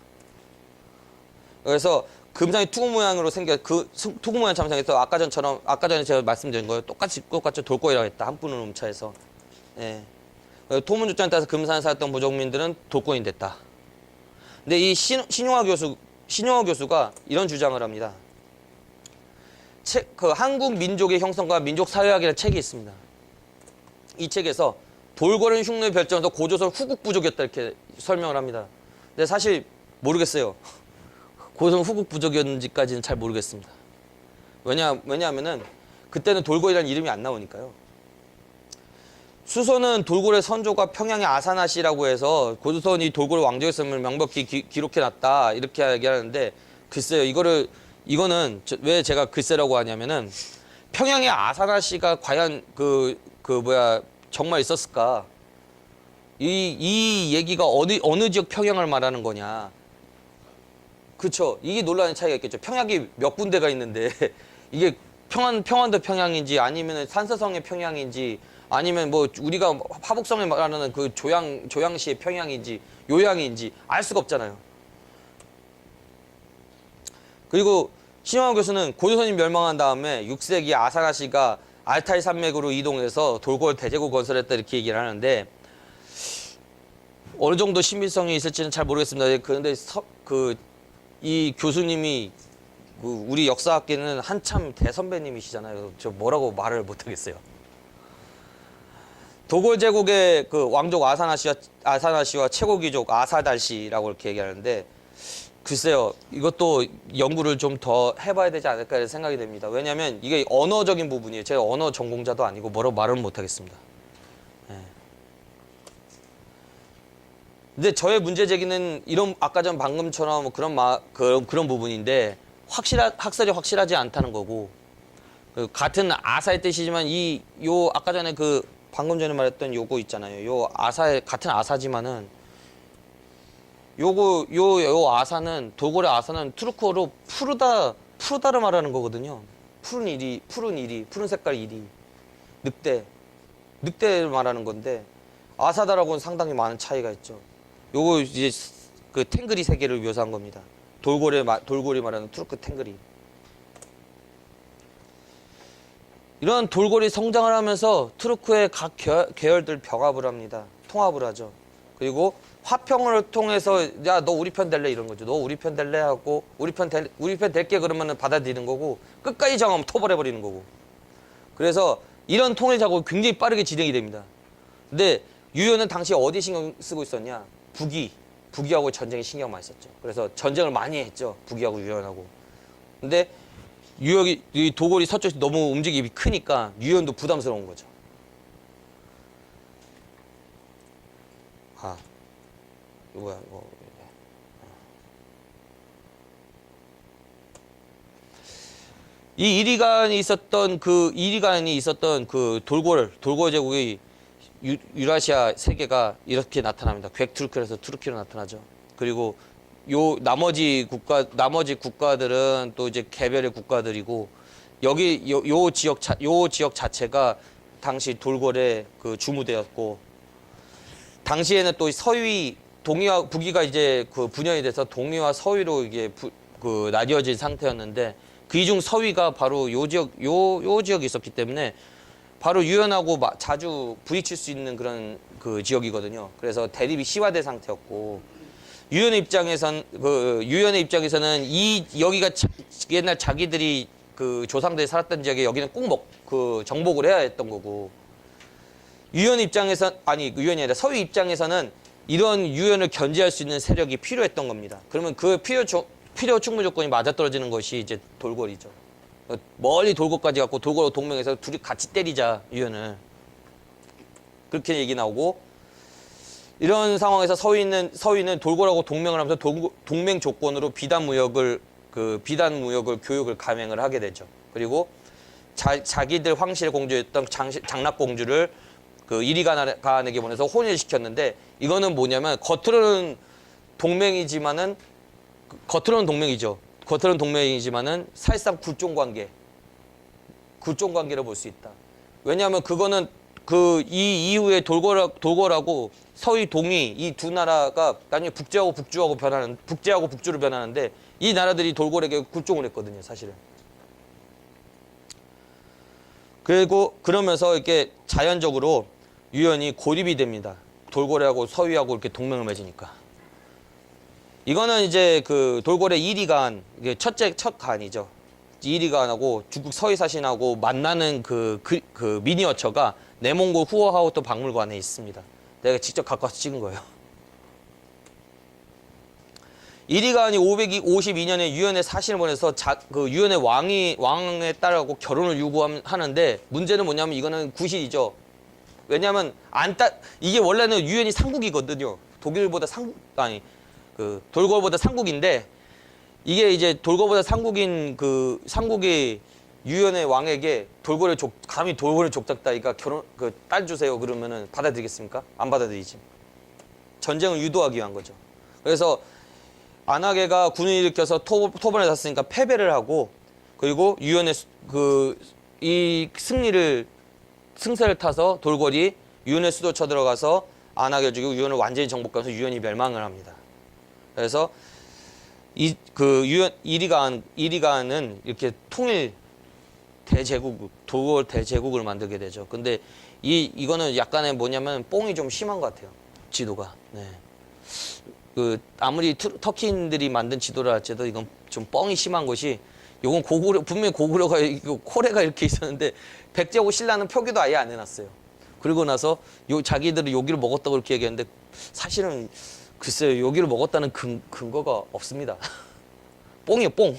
그래서 금산이 투구 모양으로 투구 모양 참상에서 아까 전에 제가 말씀드린 거예요. 똑같이 돌고이라고 했다. 한 분을 음차해서. 예. 토문조장에 따라서 금산에 살았던 부족민들은 돌고인 됐다. 근데 이 신용화 교수가 이런 주장을 합니다. 한국 민족의 형성과 민족 사회학이라는 책이 있습니다. 이 책에서 돌고래 흉노의 별정에서 고조선 후국 부족이었다 이렇게 설명을 합니다. 근데 사실 모르겠어요. 고조선 후국 부족이었는지까지는 잘 모르겠습니다. 왜냐하면은 그때는 돌고래라는 이름이 안 나오니까요. 수서는 돌고래 선조가 평양의 아사나시라고 해서 고조선이 돌고래 왕조였음을 명백히 기록해놨다 이렇게 얘기하는데 글쎄요. 이거는 왜 제가 글쎄라고 하냐면은 평양의 아사나시가 과연 정말 있었을까? 이 얘기가 어느 지역 평양을 말하는 거냐? 그쵸? 이게 논란의 차이가 있겠죠. 평양이 몇 군데가 있는데 이게 평안도 평양인지 아니면 산서성의 평양인지 아니면 뭐 우리가 화북성에 말하는 그 조양시의 평양인지 요양인지 알 수가 없잖아요. 그리고 신용화 교수는 고조선이 멸망한 다음에 6세기 아사나시가 알타이 산맥으로 이동해서 돌궐 대제국 건설했다 이렇게 얘기를 하는데 어느 정도 신빙성이 있을지는 잘 모르겠습니다. 그런데 이 교수님이 우리 역사학계는 한참 대선배님이시잖아요. 저 뭐라고 말을 못하겠어요. 도골 제국의 그 왕족 아사나시와 최고 귀족 아사달시라고 이렇게 얘기하는데 글쎄요. 이것도 연구를 좀 더 해봐야 되지 않을까 생각이 됩니다. 왜냐하면 이게 언어적인 부분이에요. 제가 언어 전공자도 아니고 뭐라고 말은 못하겠습니다. 네. 근데 저의 문제 제기는 아까 전 방금처럼 그런 부분인데 학설이 확실하지 않다는 거고 같은 아사의 뜻이지만 아까 전에 방금 전에 말했던 요거 있잖아요. 같은 아사지만은 요 아사는 돌고래 아사는 투르크어로 푸르다를 말하는 거거든요. 푸른 이리, 푸른 색깔 이리, 늑대를 말하는 건데 아사다라고는 상당히 많은 차이가 있죠. 요거 이제 그 탱그리 세계를 묘사한 겁니다. 돌고래 말하는 투르크 탱그리. 이런 돌고래 성장을 하면서 투르크의 각 계열들 병합을 합니다. 통합을 하죠. 그리고 화평을 통해서 야 너 우리 편 될래 이런 거죠. 너 우리 편 될래 하고 우리 편 될게 그러면은 받아들이는 거고 끝까지 정하면 토벌해버리는 거고. 그래서 이런 통일 작업이 굉장히 빠르게 진행이 됩니다. 근데 유효는 당시 어디 신경 쓰고 있었냐? 북이하고 전쟁에 신경 많이 썼죠. 그래서 전쟁을 많이 했죠. 북이하고 유연하고. 근데 유역이 이 도골이 서쪽에서 너무 움직임이 크니까 유연도 부담스러운 거죠. 아, 뭐야 이거. 이 이리간이 있었던 그 돌골 제국의 유라시아 세계가 이렇게 나타납니다. 괴투르크에서 투르키로 나타나죠. 그리고 나머지 국가들은 또 이제 개별의 국가들이고 요 지역 자체가 당시 돌골의 그 주무대였고, 당시에는 또 서위 동위와 북위가 이제 그 분열이 돼서 동위와 서위로 이게 그 나뉘어진 상태였는데, 그 중 서위가 바로 요 지역이 있었기 때문에 바로 유연하고 자주 부딪힐 수 있는 그런 그 지역이거든요. 그래서 대립이 심화된 상태였고, 유연의 입장에서는 여기가 옛날 자기들이 그 조상들이 살았던 지역에 여기는 꼭 정복을 해야 했던 거고, 유연이 아니라 서위 입장에서는 이런 유연을 견제할 수 있는 세력이 필요했던 겁니다. 그러면 그 필요 충분 조건이 맞아떨어지는 것이 이제 돌골이죠. 멀리 돌골까지 갖고 돌골하고 동맹해서 둘이 같이 때리자, 유연을. 그렇게 얘기 나오고, 이런 상황에서 서위는 돌골하고 동맹을 하면서 동맹 조건으로 비단 무역을 교육을 감행을 하게 되죠. 그리고 자기들 황실 공주였던 장락공주를 그 이리간에게 보내서 혼인을 시켰는데, 이거는 뭐냐면 겉으로는 동맹이지만은 사실상 굴종 관계로 볼 수 있다. 왜냐하면 그거는 이 이후에 돌골하고 서위 동위 이 두 나라가 나중에 북제하고 북주로 변하는데, 이 나라들이 돌골에게 굴종을 했거든요, 사실은. 그러면서 이렇게 자연적으로 유연이 고립이 됩니다. 돌고래하고 서위하고 이렇게 동맹을 맺으니까. 이거는 이제 그 돌고래 이리간, 이게 첫 간이죠. 이리간하고 중국 서위사신하고 만나는 그 미니어처가 내몽골 후어하우토 박물관에 있습니다. 내가 직접 갖고 와서 찍은 거예요. 이리간이 552년에 유연의 사신을 보내서 그 유연의 왕에 따라고 결혼을 요구하는데, 문제는 뭐냐면 이거는 구실이죠. 왜냐하면 이게 원래는 유연이 상국이거든요. 돌골보다 상국인데, 이게 이제 돌골보다 상국인 그 상국이 유연의 왕에게 감히 돌골을 족잡다니까 딸 주세요 그러면은 받아들이겠습니까? 안 받아들이지. 전쟁을 유도하기 위한 거죠. 그래서 안하계가 군을 일으켜서 토번에 샀으니까 패배를 하고, 그리고 유연의 이 승세를 타서 돌골이 유연의 수도 쳐들어가서 안하계를 죽이고 유연을 완전히 정복하면서 유연이 멸망을 합니다. 그래서 이리간은 이렇게 통일 돌골 대제국을 만들게 되죠. 근데 이거는 약간의 뭐냐면 뽕이 좀 심한 것 같아요, 지도가. 네. 아무리 터키인들이 만든 지도라 할지라도 이건 좀 뻥이 심한 것이, 이건 분명히 고구려가 코레가 이렇게 있었는데 백제하고 신라는 표기도 아예 안 해놨어요. 그리고 나서 자기들은 여기를 먹었다고 그렇게 얘기했는데, 사실은 글쎄요, 여기를 먹었다는 근거가 없습니다. 뽕이에요, 뽕.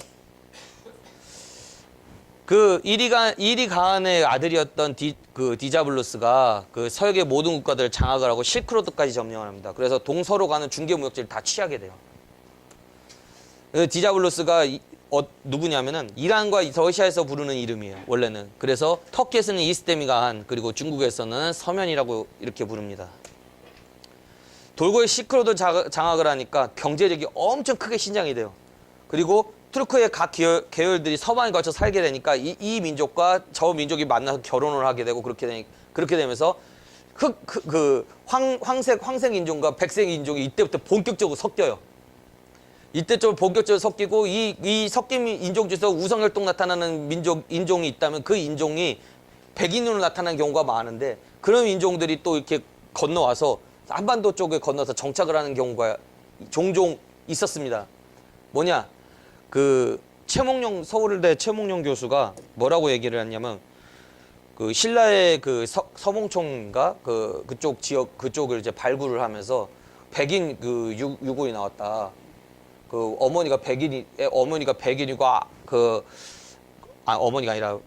그 이리간의 아들이었던 디자블루스가 그 서역의 모든 국가들을 장악을 하고 실크로드까지 점령을 합니다. 그래서 동서로 가는 중개무역지를 다 취하게 돼요. 디자블루스가 누구냐면은 이란과 러시아에서 부르는 이름이에요, 원래는. 그래서 터키에서는 이스테미가한, 그리고 중국에서는 서면이라고 이렇게 부릅니다. 돌고의 실크로드 장악을 하니까 경제력이 엄청 크게 신장이 돼요. 그리고 투르크의 각 계열들이 서방에 걸쳐 살게 되니까 이 민족과 저 민족이 만나서 결혼을 하게 되고, 그렇게 되면서 황색 인종과 백색 인종이 이때부터 본격적으로 섞여요. 이때부터 본격적으로 섞이고, 이 섞인 인종 중에서 우성혈통 나타나는 인종이 있다면 그 인종이 백인으로 나타나는 경우가 많은데, 그런 인종들이 또 이렇게 건너와서 한반도 쪽에 건너서 정착을 하는 경우가 종종 있었습니다. 뭐냐? 서울대 최몽룡 교수가 뭐라고 얘기를 했냐면, 신라의 서봉총인가 그쪽을 이제 발굴을 하면서 백인 유골이 나왔다. 어머니가 백인이고 어머니가 아니라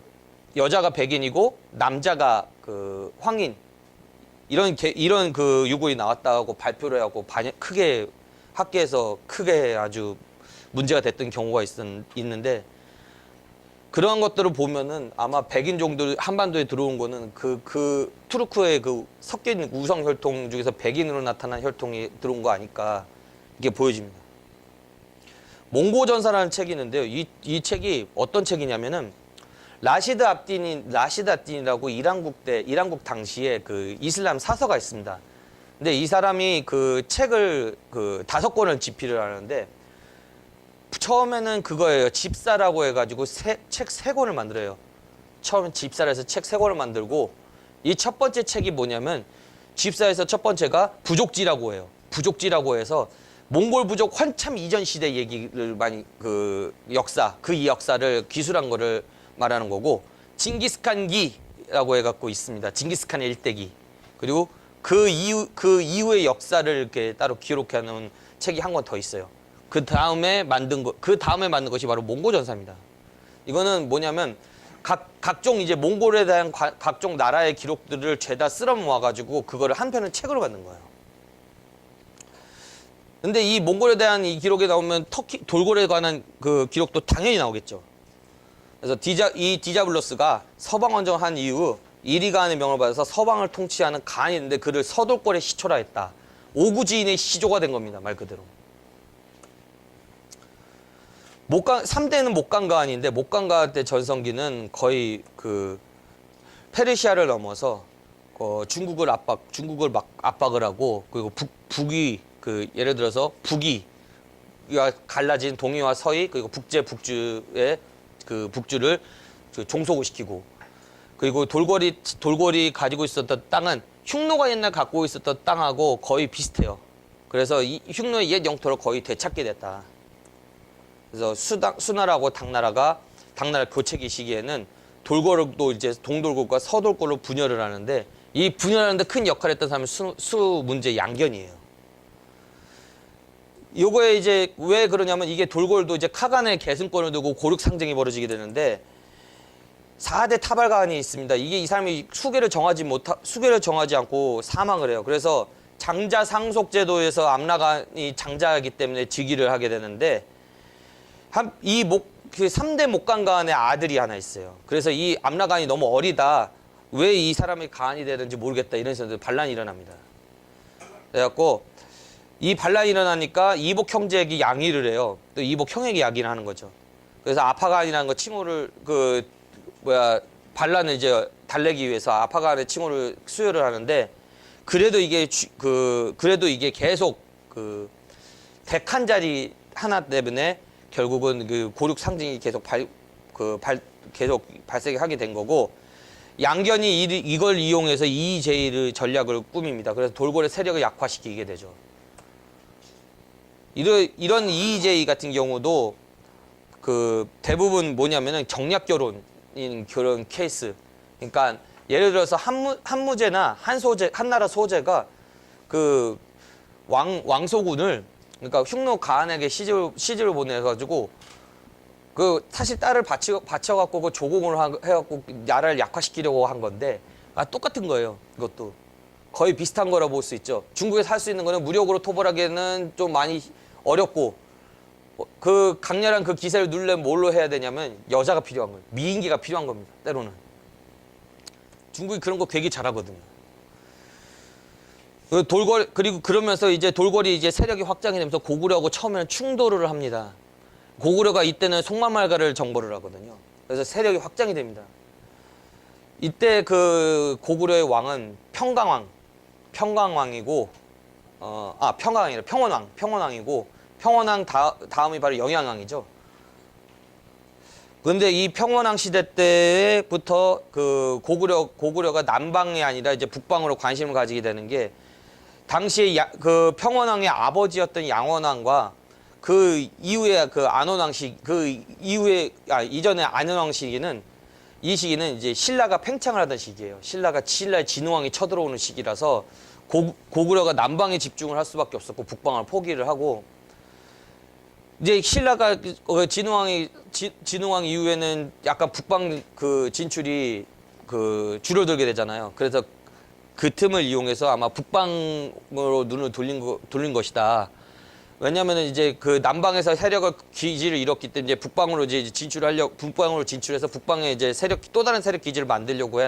여자가 백인이고 남자가 그 황인 이런 그 유골이 나왔다고 발표를 하고 크게 학계에서 크게 아주 문제가 됐던 경우가 있는데 그러한 것들을 보면은 아마 백인종들 한반도에 들어온 거는 그 투르크의 그 섞여 있는 우성 혈통 중에서 백인으로 나타난 혈통이 들어온 거 아닐까 이게 보여집니다. 몽고전사라는 책이 있는데요. 이 책이 어떤 책이냐면은 라시드 압딘이라고 이란국 당시에 그 이슬람 사서가 있습니다. 근데 이 사람이 그 책을 그 5권을 집필을 하는데 처음에는 그거예요. 집사라고 해가지고 책 3권을 만들어요. 처음에 집사를 해서 책 3권을 만들고 이 첫 번째 책이 뭐냐면 집사에서 첫 번째가 부족지라고 해요. 부족지라고 해서 몽골 부족 한참 이전 시대 얘기를 많이 이 역사를 기술한 거를 말하는 거고 징기스칸기라고 해갖고 있습니다. 징기스칸의 일대기. 그리고 그 이후의 역사를 이렇게 따로 기록해 놓은 책이 한 권 더 있어요. 그 다음에 만든 것이 바로 몽고전사입니다. 이거는 뭐냐면 각종 이제 몽골에 대한 각종 나라의 기록들을 죄다 쓸어 모아가지고 그거를 한 편의 책으로 만든 거예요. 근데 이 몽골에 대한 이 기록이 나오면 돌고래에 관한 그 기록도 당연히 나오겠죠. 그래서 디자블로스가 서방 원정한 이후 이리가한의 명을 받아서 서방을 통치하는 가한이 있는데 그를 서돌골의 시초라 했다. 오구지인의 시조가 된 겁니다. 말 그대로. 3대는 목간가한인데 목간가한 때 전성기는 거의 그 페르시아를 넘어서 중국을 압박을 하고 그리고 북위 예를 들어서 북위가 갈라진 동위와 서위 그리고 북주의 그 북주를 종속을 시키고 그리고 돌궐이 가지고 있었던 땅은 흉노가 옛날 갖고 있었던 땅하고 거의 비슷해요. 그래서 이 흉노의 옛 영토를 거의 되찾게 됐다. 그래서 수나라하고 당나라 교체기 시기에는 돌궐도 이제 동돌궐과 서돌궐로 분열을 하는데 이 분열하는데 큰 역할을 했던 사람이 수 문제 양견이에요. 요거에 이제 왜 그러냐면 이게 돌궐도 이제 카간의 계승권을 두고 고륙 상쟁이 벌어지게 되는데 4대 타발가한이 있습니다. 이게 이 사람이 수계를 정하지 않고 사망을 해요. 그래서 장자 상속 제도에서 암라간이 장자이기 때문에 즉위를 하게 되는데 그 3대 목간가한의 아들이 하나 있어요. 그래서 이 암라간이 너무 어리다. 왜 이 사람이 가한이 되는지 모르겠다. 이런 식으로 반란이 일어납니다. 그래갖고 이 반란이 일어나니까 이복 형제에게 양위를 해요. 또 이복 형에게 양위를 하는 거죠. 그래서 아파간이라는 거 칭호를 반란을 이제 달래기 위해서 아파간의 칭호를 수여를 하는데 그래도 이게 계속 덱한 자리 하나 때문에 결국은 그 고륙 상징이 계속 계속 발생하게 된 거고 양견이 이걸 이용해서 이의제의를 전략을 꾸밉니다. 그래서 돌궐의 세력을 약화시키게 되죠. 이런 이의제의 같은 경우도 대부분 뭐냐면은 정략 결혼인 그런 케이스. 그러니까 예를 들어서 한무제나 한 나라 소제가 그 왕소군을 그러니까 흉노 가한에게 시집을 보내가지고 사실 딸을 바쳐갖고 그 조공을 해갖고 나라를 약화시키려고 한 건데 똑같은 거예요. 이것도 거의 비슷한 거라 볼 수 있죠. 중국에서 할 수 있는 거는 무력으로 토벌하기에는 좀 많이 어렵고 그 강렬한 그 기세를 누르려면 뭘로 해야 되냐면 여자가 필요한 거예요. 미인계가 필요한 겁니다. 때로는 중국이 그런 거 되게 잘하거든요. 그리고 그러면서 이제 돌궐이 이제 세력이 확장이 되면서 고구려하고 처음에는 충돌을 합니다. 고구려가 이때는 송마말가를 정벌을 하거든요. 그래서 세력이 확장이 됩니다. 이때 그 고구려의 왕은 평강왕이고 평원왕이고 평원왕 다음이 바로 영양왕이죠. 그런데 이 평원왕 시대 때부터 그 고구려가 남방이 아니라 이제 북방으로 관심을 가지게 되는 게 당시에 그 평원왕의 아버지였던 양원왕과 그 이후에 그 안원왕 이전에 안원왕 시기는 이 시기는 이제 신라가 팽창을 하던 시기예요. 신라의 진흥왕이 쳐들어오는 시기라서 고구려가 남방에 집중을 할 수밖에 없었고 북방을 포기를 하고 이제 신라가 진흥왕 이후에는 약간 북방 그 진출이 그 줄어들게 되잖아요. 그래서 그 틈을 이용해서 아마 북방으로 눈을 돌린 것이다. 왜냐면은 이제 그 남방에서 세력을 기지를 잃었기 때문에 이제 북방으로 이제 북방으로 진출해서 북방에 이제 또 다른 세력 기지를 만들려고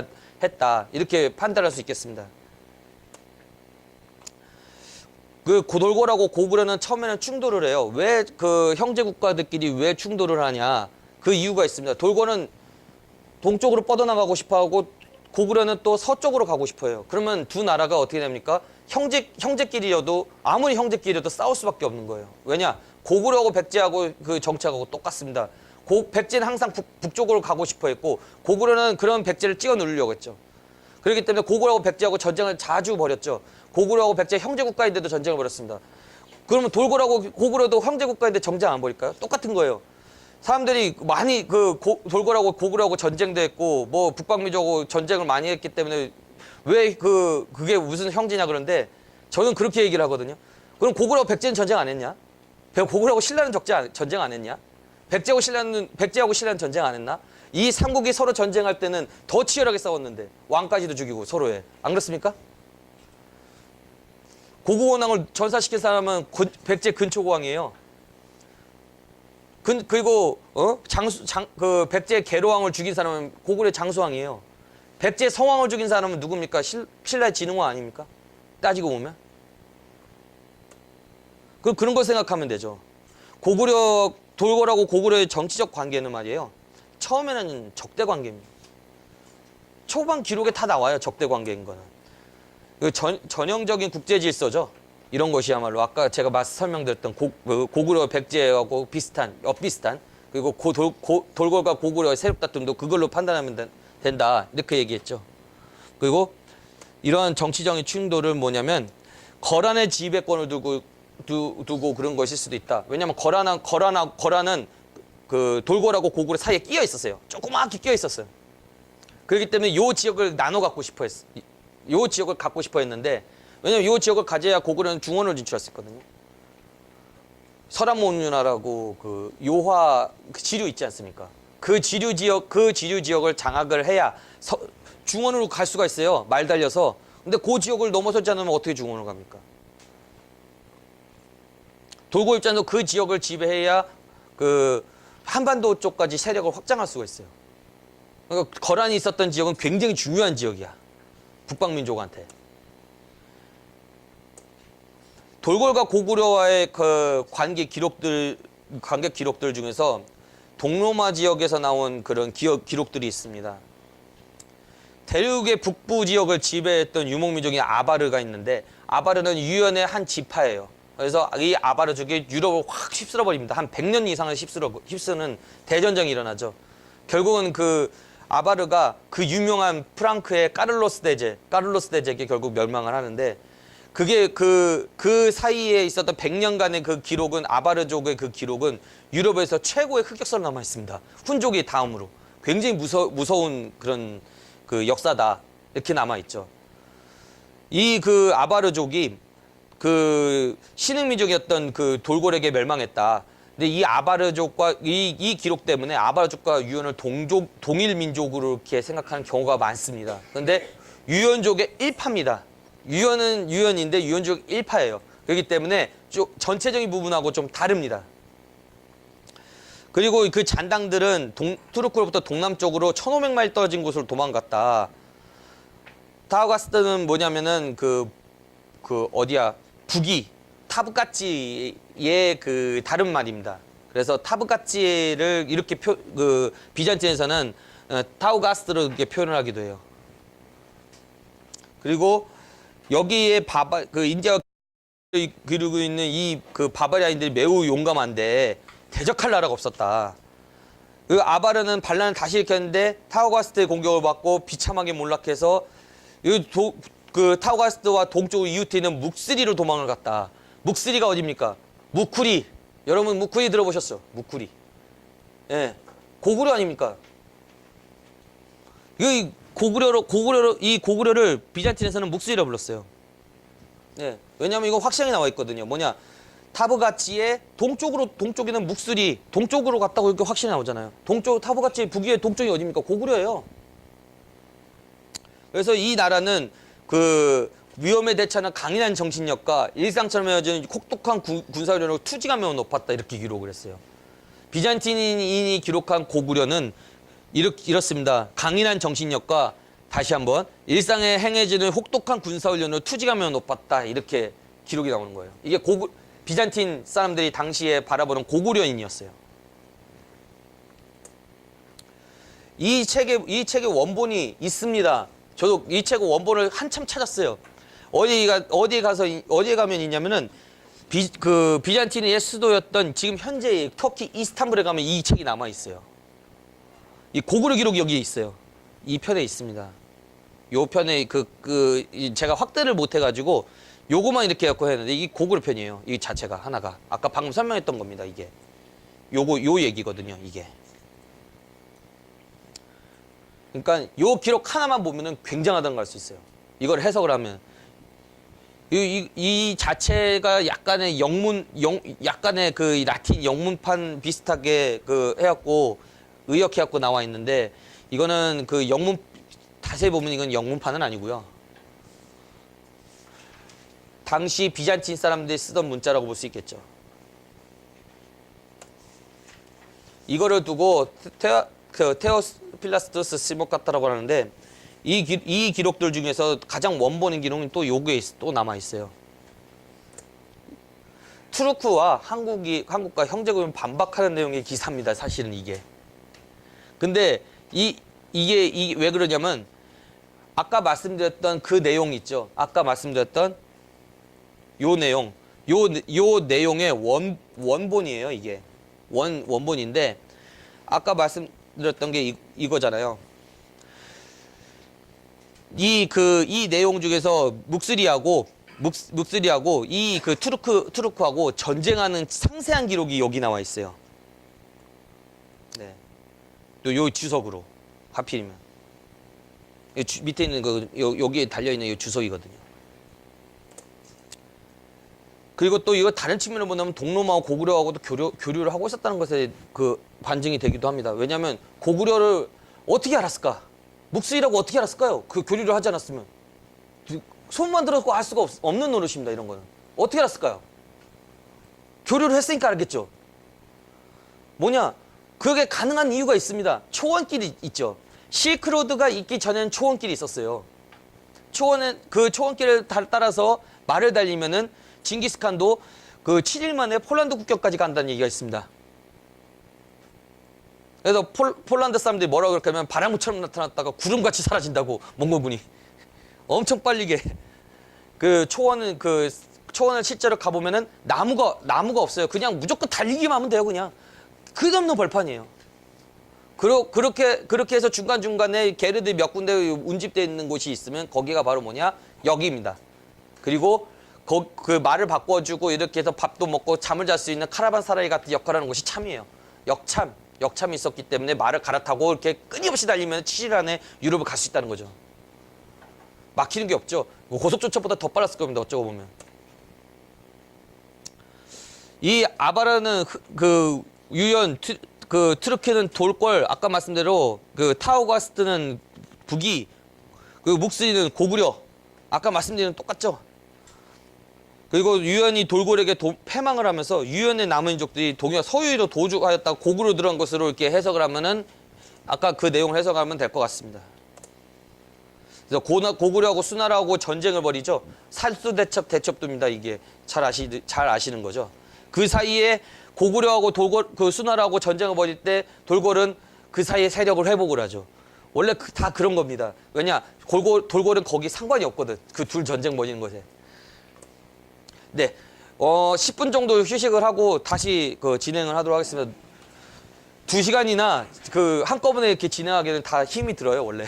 했다. 이렇게 판단할 수 있겠습니다. 그 고돌고라고 고구려는 처음에는 충돌을 해요. 왜 그 형제 국가들끼리 왜 충돌을 하냐? 그 이유가 있습니다. 돌고는 동쪽으로 뻗어나가고 싶어하고 고구려는 또 서쪽으로 가고 싶어요. 그러면 두 나라가 어떻게 됩니까? 형제끼리여도 아무리 형제끼리여도 싸울 수밖에 없는 거예요. 왜냐? 고구려하고 백제하고 그 정책하고 똑같습니다. 백제는 항상 북쪽으로 가고 싶어 했고 고구려는 그런 백제를 찍어 누르려고 했죠. 그렇기 때문에 고구려하고 백제하고 전쟁을 자주 벌였죠. 고구려하고 백제 형제 국가인데도 전쟁을 벌였습니다. 그러면 돌고라고 고구려도 형제 국가인데 전쟁 안 벌일까요? 똑같은 거예요. 사람들이 많이 돌고라고 고구려하고 전쟁도 했고 뭐 북방민족하고 전쟁을 많이 했기 때문에 왜 그게 무슨 형제냐 그런데 저는 그렇게 얘기를 하거든요. 그럼 고구려하고 백제는 전쟁 안 했냐? 고구려하고 신라는 전쟁 안 했냐? 백제하고 신라는 전쟁 안 했나? 이 삼국이 서로 전쟁할 때는 더 치열하게 싸웠는데 왕까지도 죽이고 서로에. 안 그렇습니까? 고구원왕을 전사시킨 사람은 백제 근초고왕이에요. 그리고 백제 계로왕을 죽인 사람은 고구려 장수왕이에요. 백제 성왕을 죽인 사람은 누굽니까? 신라의 진흥왕 아닙니까? 따지고 보면. 그런 걸 생각하면 되죠. 돌고라고 고구려의 정치적 관계는 말이에요. 처음에는 적대 관계입니다. 초반 기록에 다 나와요. 적대 관계인 거는. 전형적인 국제 질서죠. 이런 것이야말로 아까 제가 설명드렸던 고구려 백제하고 엇비슷한 그리고 돌고과 고구려의 세력 다툼도 그걸로 판단하면 된다. 이렇게 얘기했죠. 그리고 이러한 정치적인 충돌을 뭐냐면 거란의 지배권을 두고 그런 것일 수도 있다. 왜냐하면 거란은 그 돌고라고 고구려 사이에 끼어 있었어요. 조그맣게 끼어 있었어요. 그렇기 때문에 요 지역을 나눠 갖고 싶어 했어. 요 지역을 갖고 싶어 했는데 왜냐면 요 지역을 가져야 고구려는 중원으로 진출할 수 있거든요. 설암온유나라고 그 요화 지류 있지 않습니까? 그 지류 지역을 장악을 해야 중원으로 갈 수가 있어요. 말 달려서. 근데 그 지역을 넘어서지 않으면 어떻게 중원으로 갑니까? 돌고 입장도 그 지역을 지배해야 그 한반도 쪽까지 세력을 확장할 수가 있어요. 그러니까 거란이 있었던 지역은 굉장히 중요한 지역이야. 북방민족한테. 돌골과 고구려와의 그 관계 기록들 중에서 동로마 지역에서 나온 그런 기록들이 있습니다. 대륙의 북부 지역을 지배했던 유목민족인 아바르가 있는데 아바르는 유연의 한 지파예요. 그래서 이 아바르족이 유럽을 확 휩쓸어 버립니다. 한 100년 이상을 휩쓰는 대전쟁이 일어나죠. 결국은 그 아바르가 그 유명한 프랑크의 까를로스 대제에게 결국 멸망을 하는데 그게 그 사이에 있었던 100년간의 그 기록은 아바르족의 그 기록은 유럽에서 최고의 흑역사로 남아 있습니다. 훈족이 다음으로 굉장히 무서운 그런 그 역사다 이렇게 남아 있죠. 이 그 아바르족이 그 신흥민족이었던 그 돌고래에게 멸망했다. 근데 이 아바르족과 이 기록 때문에 아바르족과 유연을 동일민족으로 이렇게 생각하는 경우가 많습니다. 그런데 유연족의 일파입니다. 유연은 유연인데 유연족 일파예요. 그렇기 때문에 전체적인 부분하고 좀 다릅니다. 그리고 그 잔당들은 투르크로부터 동남쪽으로 1500마일 떨어진 곳으로 도망갔다. 타우가스트는 뭐냐면은 북이 타브가치의 그 다른 말입니다. 그래서 타브가치를 이렇게 비잔틴에서는 타우가스트로 이렇게 표현을 하기도 해요. 그리고 여기에 인디아가 기르고 있는 이 그 바바리아인들이 매우 용감한데 대적할 나라가 없었다. 그 아바르는 반란을 다시 일으켰는데 타우가스트의 공격을 받고 비참하게 몰락해서 그 타우가스트와 동쪽을 이웃에 있는 묵스리로 도망을 갔다. 묵스리가 어디입니까? 무쿠리. 여러분 무쿠리 들어보셨죠? 무쿠리. 예, 고구려 아닙니까? 이 고구려를 비잔틴에서는 묵스리라 불렀어요. 예, 왜냐하면 이거 확실하게 나와 있거든요. 뭐냐? 타브가치의 동쪽에는 묵스리, 동쪽으로 갔다고 이렇게 확신이 나오잖아요. 타브가치의 북위의 동쪽이 어디입니까? 고구려예요. 그래서 이 나라는 그 위험에 대처하는 강인한 정신력과 일상처럼 헤어지는 혹독한 군사력으로 투지가 매우 높았다 이렇게 기록을 했어요. 비잔틴인이 기록한 고구려는 이렇습니다. 강인한 정신력과 다시 한번 일상에 행해지는 혹독한 군사훈련으로 투지가 매우 높았다 이렇게 기록이 나오는 거예요. 이게 비잔틴 사람들이 당시에 바라보는 고구려인이었어요. 이 책의 원본이 있습니다. 저도 이 책의 원본을 한참 찾았어요. 어디에 가면 있냐면은 비잔틴의 수도였던 지금 현재의 터키 이스탄불에 가면 이 책이 남아 있어요. 이 고구려 기록이 여기에 있어요. 이 편에 있습니다. 요 편에 제가 확대를 못 해가지고 요거만 이렇게 갖고 했는데 이게 고구려 편이에요. 이 자체가 하나가 아까 방금 설명했던 겁니다. 이게 요 얘기거든요. 이게 그러니까 요 기록 하나만 보면은 굉장하다는 걸 알 수 있어요. 이걸 해석을 하면 이 자체가 약간의 약간의 그 라틴 영문판 비슷하게 해갖고 의역해갖고 나와 있는데 이거는 그 자세히 보면 이건 영문판은 아니고요. 당시 비잔틴 사람들이 쓰던 문자라고 볼 수 있겠죠. 이거를 두고 테오필라스토스 시모카타라고 하는데 이 기록들 중에서 가장 원본인 기록은 또 요게 또 남아 있어요. 투르크와 한국과 형제국이 반박하는 내용의 기사입니다. 사실은 이게. 근데 이게 왜 그러냐면 아까 말씀드렸던 그 내용 있죠. 아까 말씀드렸던 요 내용의 원본이에요. 이게 원본인데 아까 말씀드렸던 게 이거잖아요. 이 내용 중에서 묵스리하고 이 투르크하고 전쟁하는 상세한 기록이 여기 나와 있어요. 네. 또 요 주석으로 하필이면 밑에 있는 여기에 달려 있는 이 주석이거든요. 그리고 또 이거 다른 측면으로 보면 동로마와 고구려하고도 교류를 하고 있었다는 것에 반증이 되기도 합니다. 왜냐하면 고구려를 어떻게 알았을까? 묵스리라고 어떻게 알았을까요? 그 교류를 하지 않았으면. 소문만 들었고 알 수가 없는 노릇입니다. 이런 거는. 어떻게 알았을까요? 교류를 했으니까 알겠죠. 뭐냐? 그게 가능한 이유가 있습니다. 초원길이 있죠. 실크로드가 있기 전에는 초원길이 있었어요. 그 초원길을 따라서 말을 달리면은 징기스칸도 7일 만에 폴란드 국경까지 간다는 얘기가 있습니다. 그래서 폴란드 사람들이 뭐라고 그렇게 하면 바람처럼 나타났다가 구름같이 사라진다고 몽골군이 엄청 빨리게 초원을 실제로 가보면은 나무가 없어요. 그냥 무조건 달리기만 하면 돼요. 그냥 끝없는 벌판이에요. 그렇게 해서 중간중간에 게르드 몇 군데 운집되어 있는 곳이 있으면 거기가 바로 뭐냐? 여기입니다. 그리고 그 말을 바꿔주고 이렇게 해서 밥도 먹고 잠을 잘 수 있는 카라반사라이 같은 역할을 하는 곳이 참이에요. 역참이 있었기 때문에 말을 갈아타고 이렇게 끊임없이 달리면 7일 안에 유럽을 갈 수 있다는 거죠. 막히는 게 없죠. 고속조차보다 더 빨랐을 겁니다. 어쩌고 보면. 이 아바라는 유연, 트르케는 돌궐, 아까 말씀대로 타오가스트는 북이, 묵스리는 고구려. 아까 말씀드린 똑같죠. 그리고 유연이 돌궐에게 패망을 하면서 유연의 남은족들이 동양 서유로 도주하였다가 고구려 들어간 것으로 이렇게 해석을 하면은 아까 그 내용을 해석하면 될 것 같습니다. 그래서 고구려하고 수나라하고 전쟁을 벌이죠. 살수대첩도입니다. 이게 잘 아시는 거죠. 그 사이에 고구려하고 수나라하고 전쟁을 벌일 때 돌궐은 그 사이에 세력을 회복을 하죠. 원래 다 그런 겁니다. 왜냐? 돌궐은 거기 상관이 없거든. 그 둘 전쟁 벌이는 것에. 네, 10분 정도 휴식을 하고 다시 진행을 하도록 하겠습니다. 2시간이나 한꺼번에 이렇게 진행하기에는 다 힘이 들어요, 원래.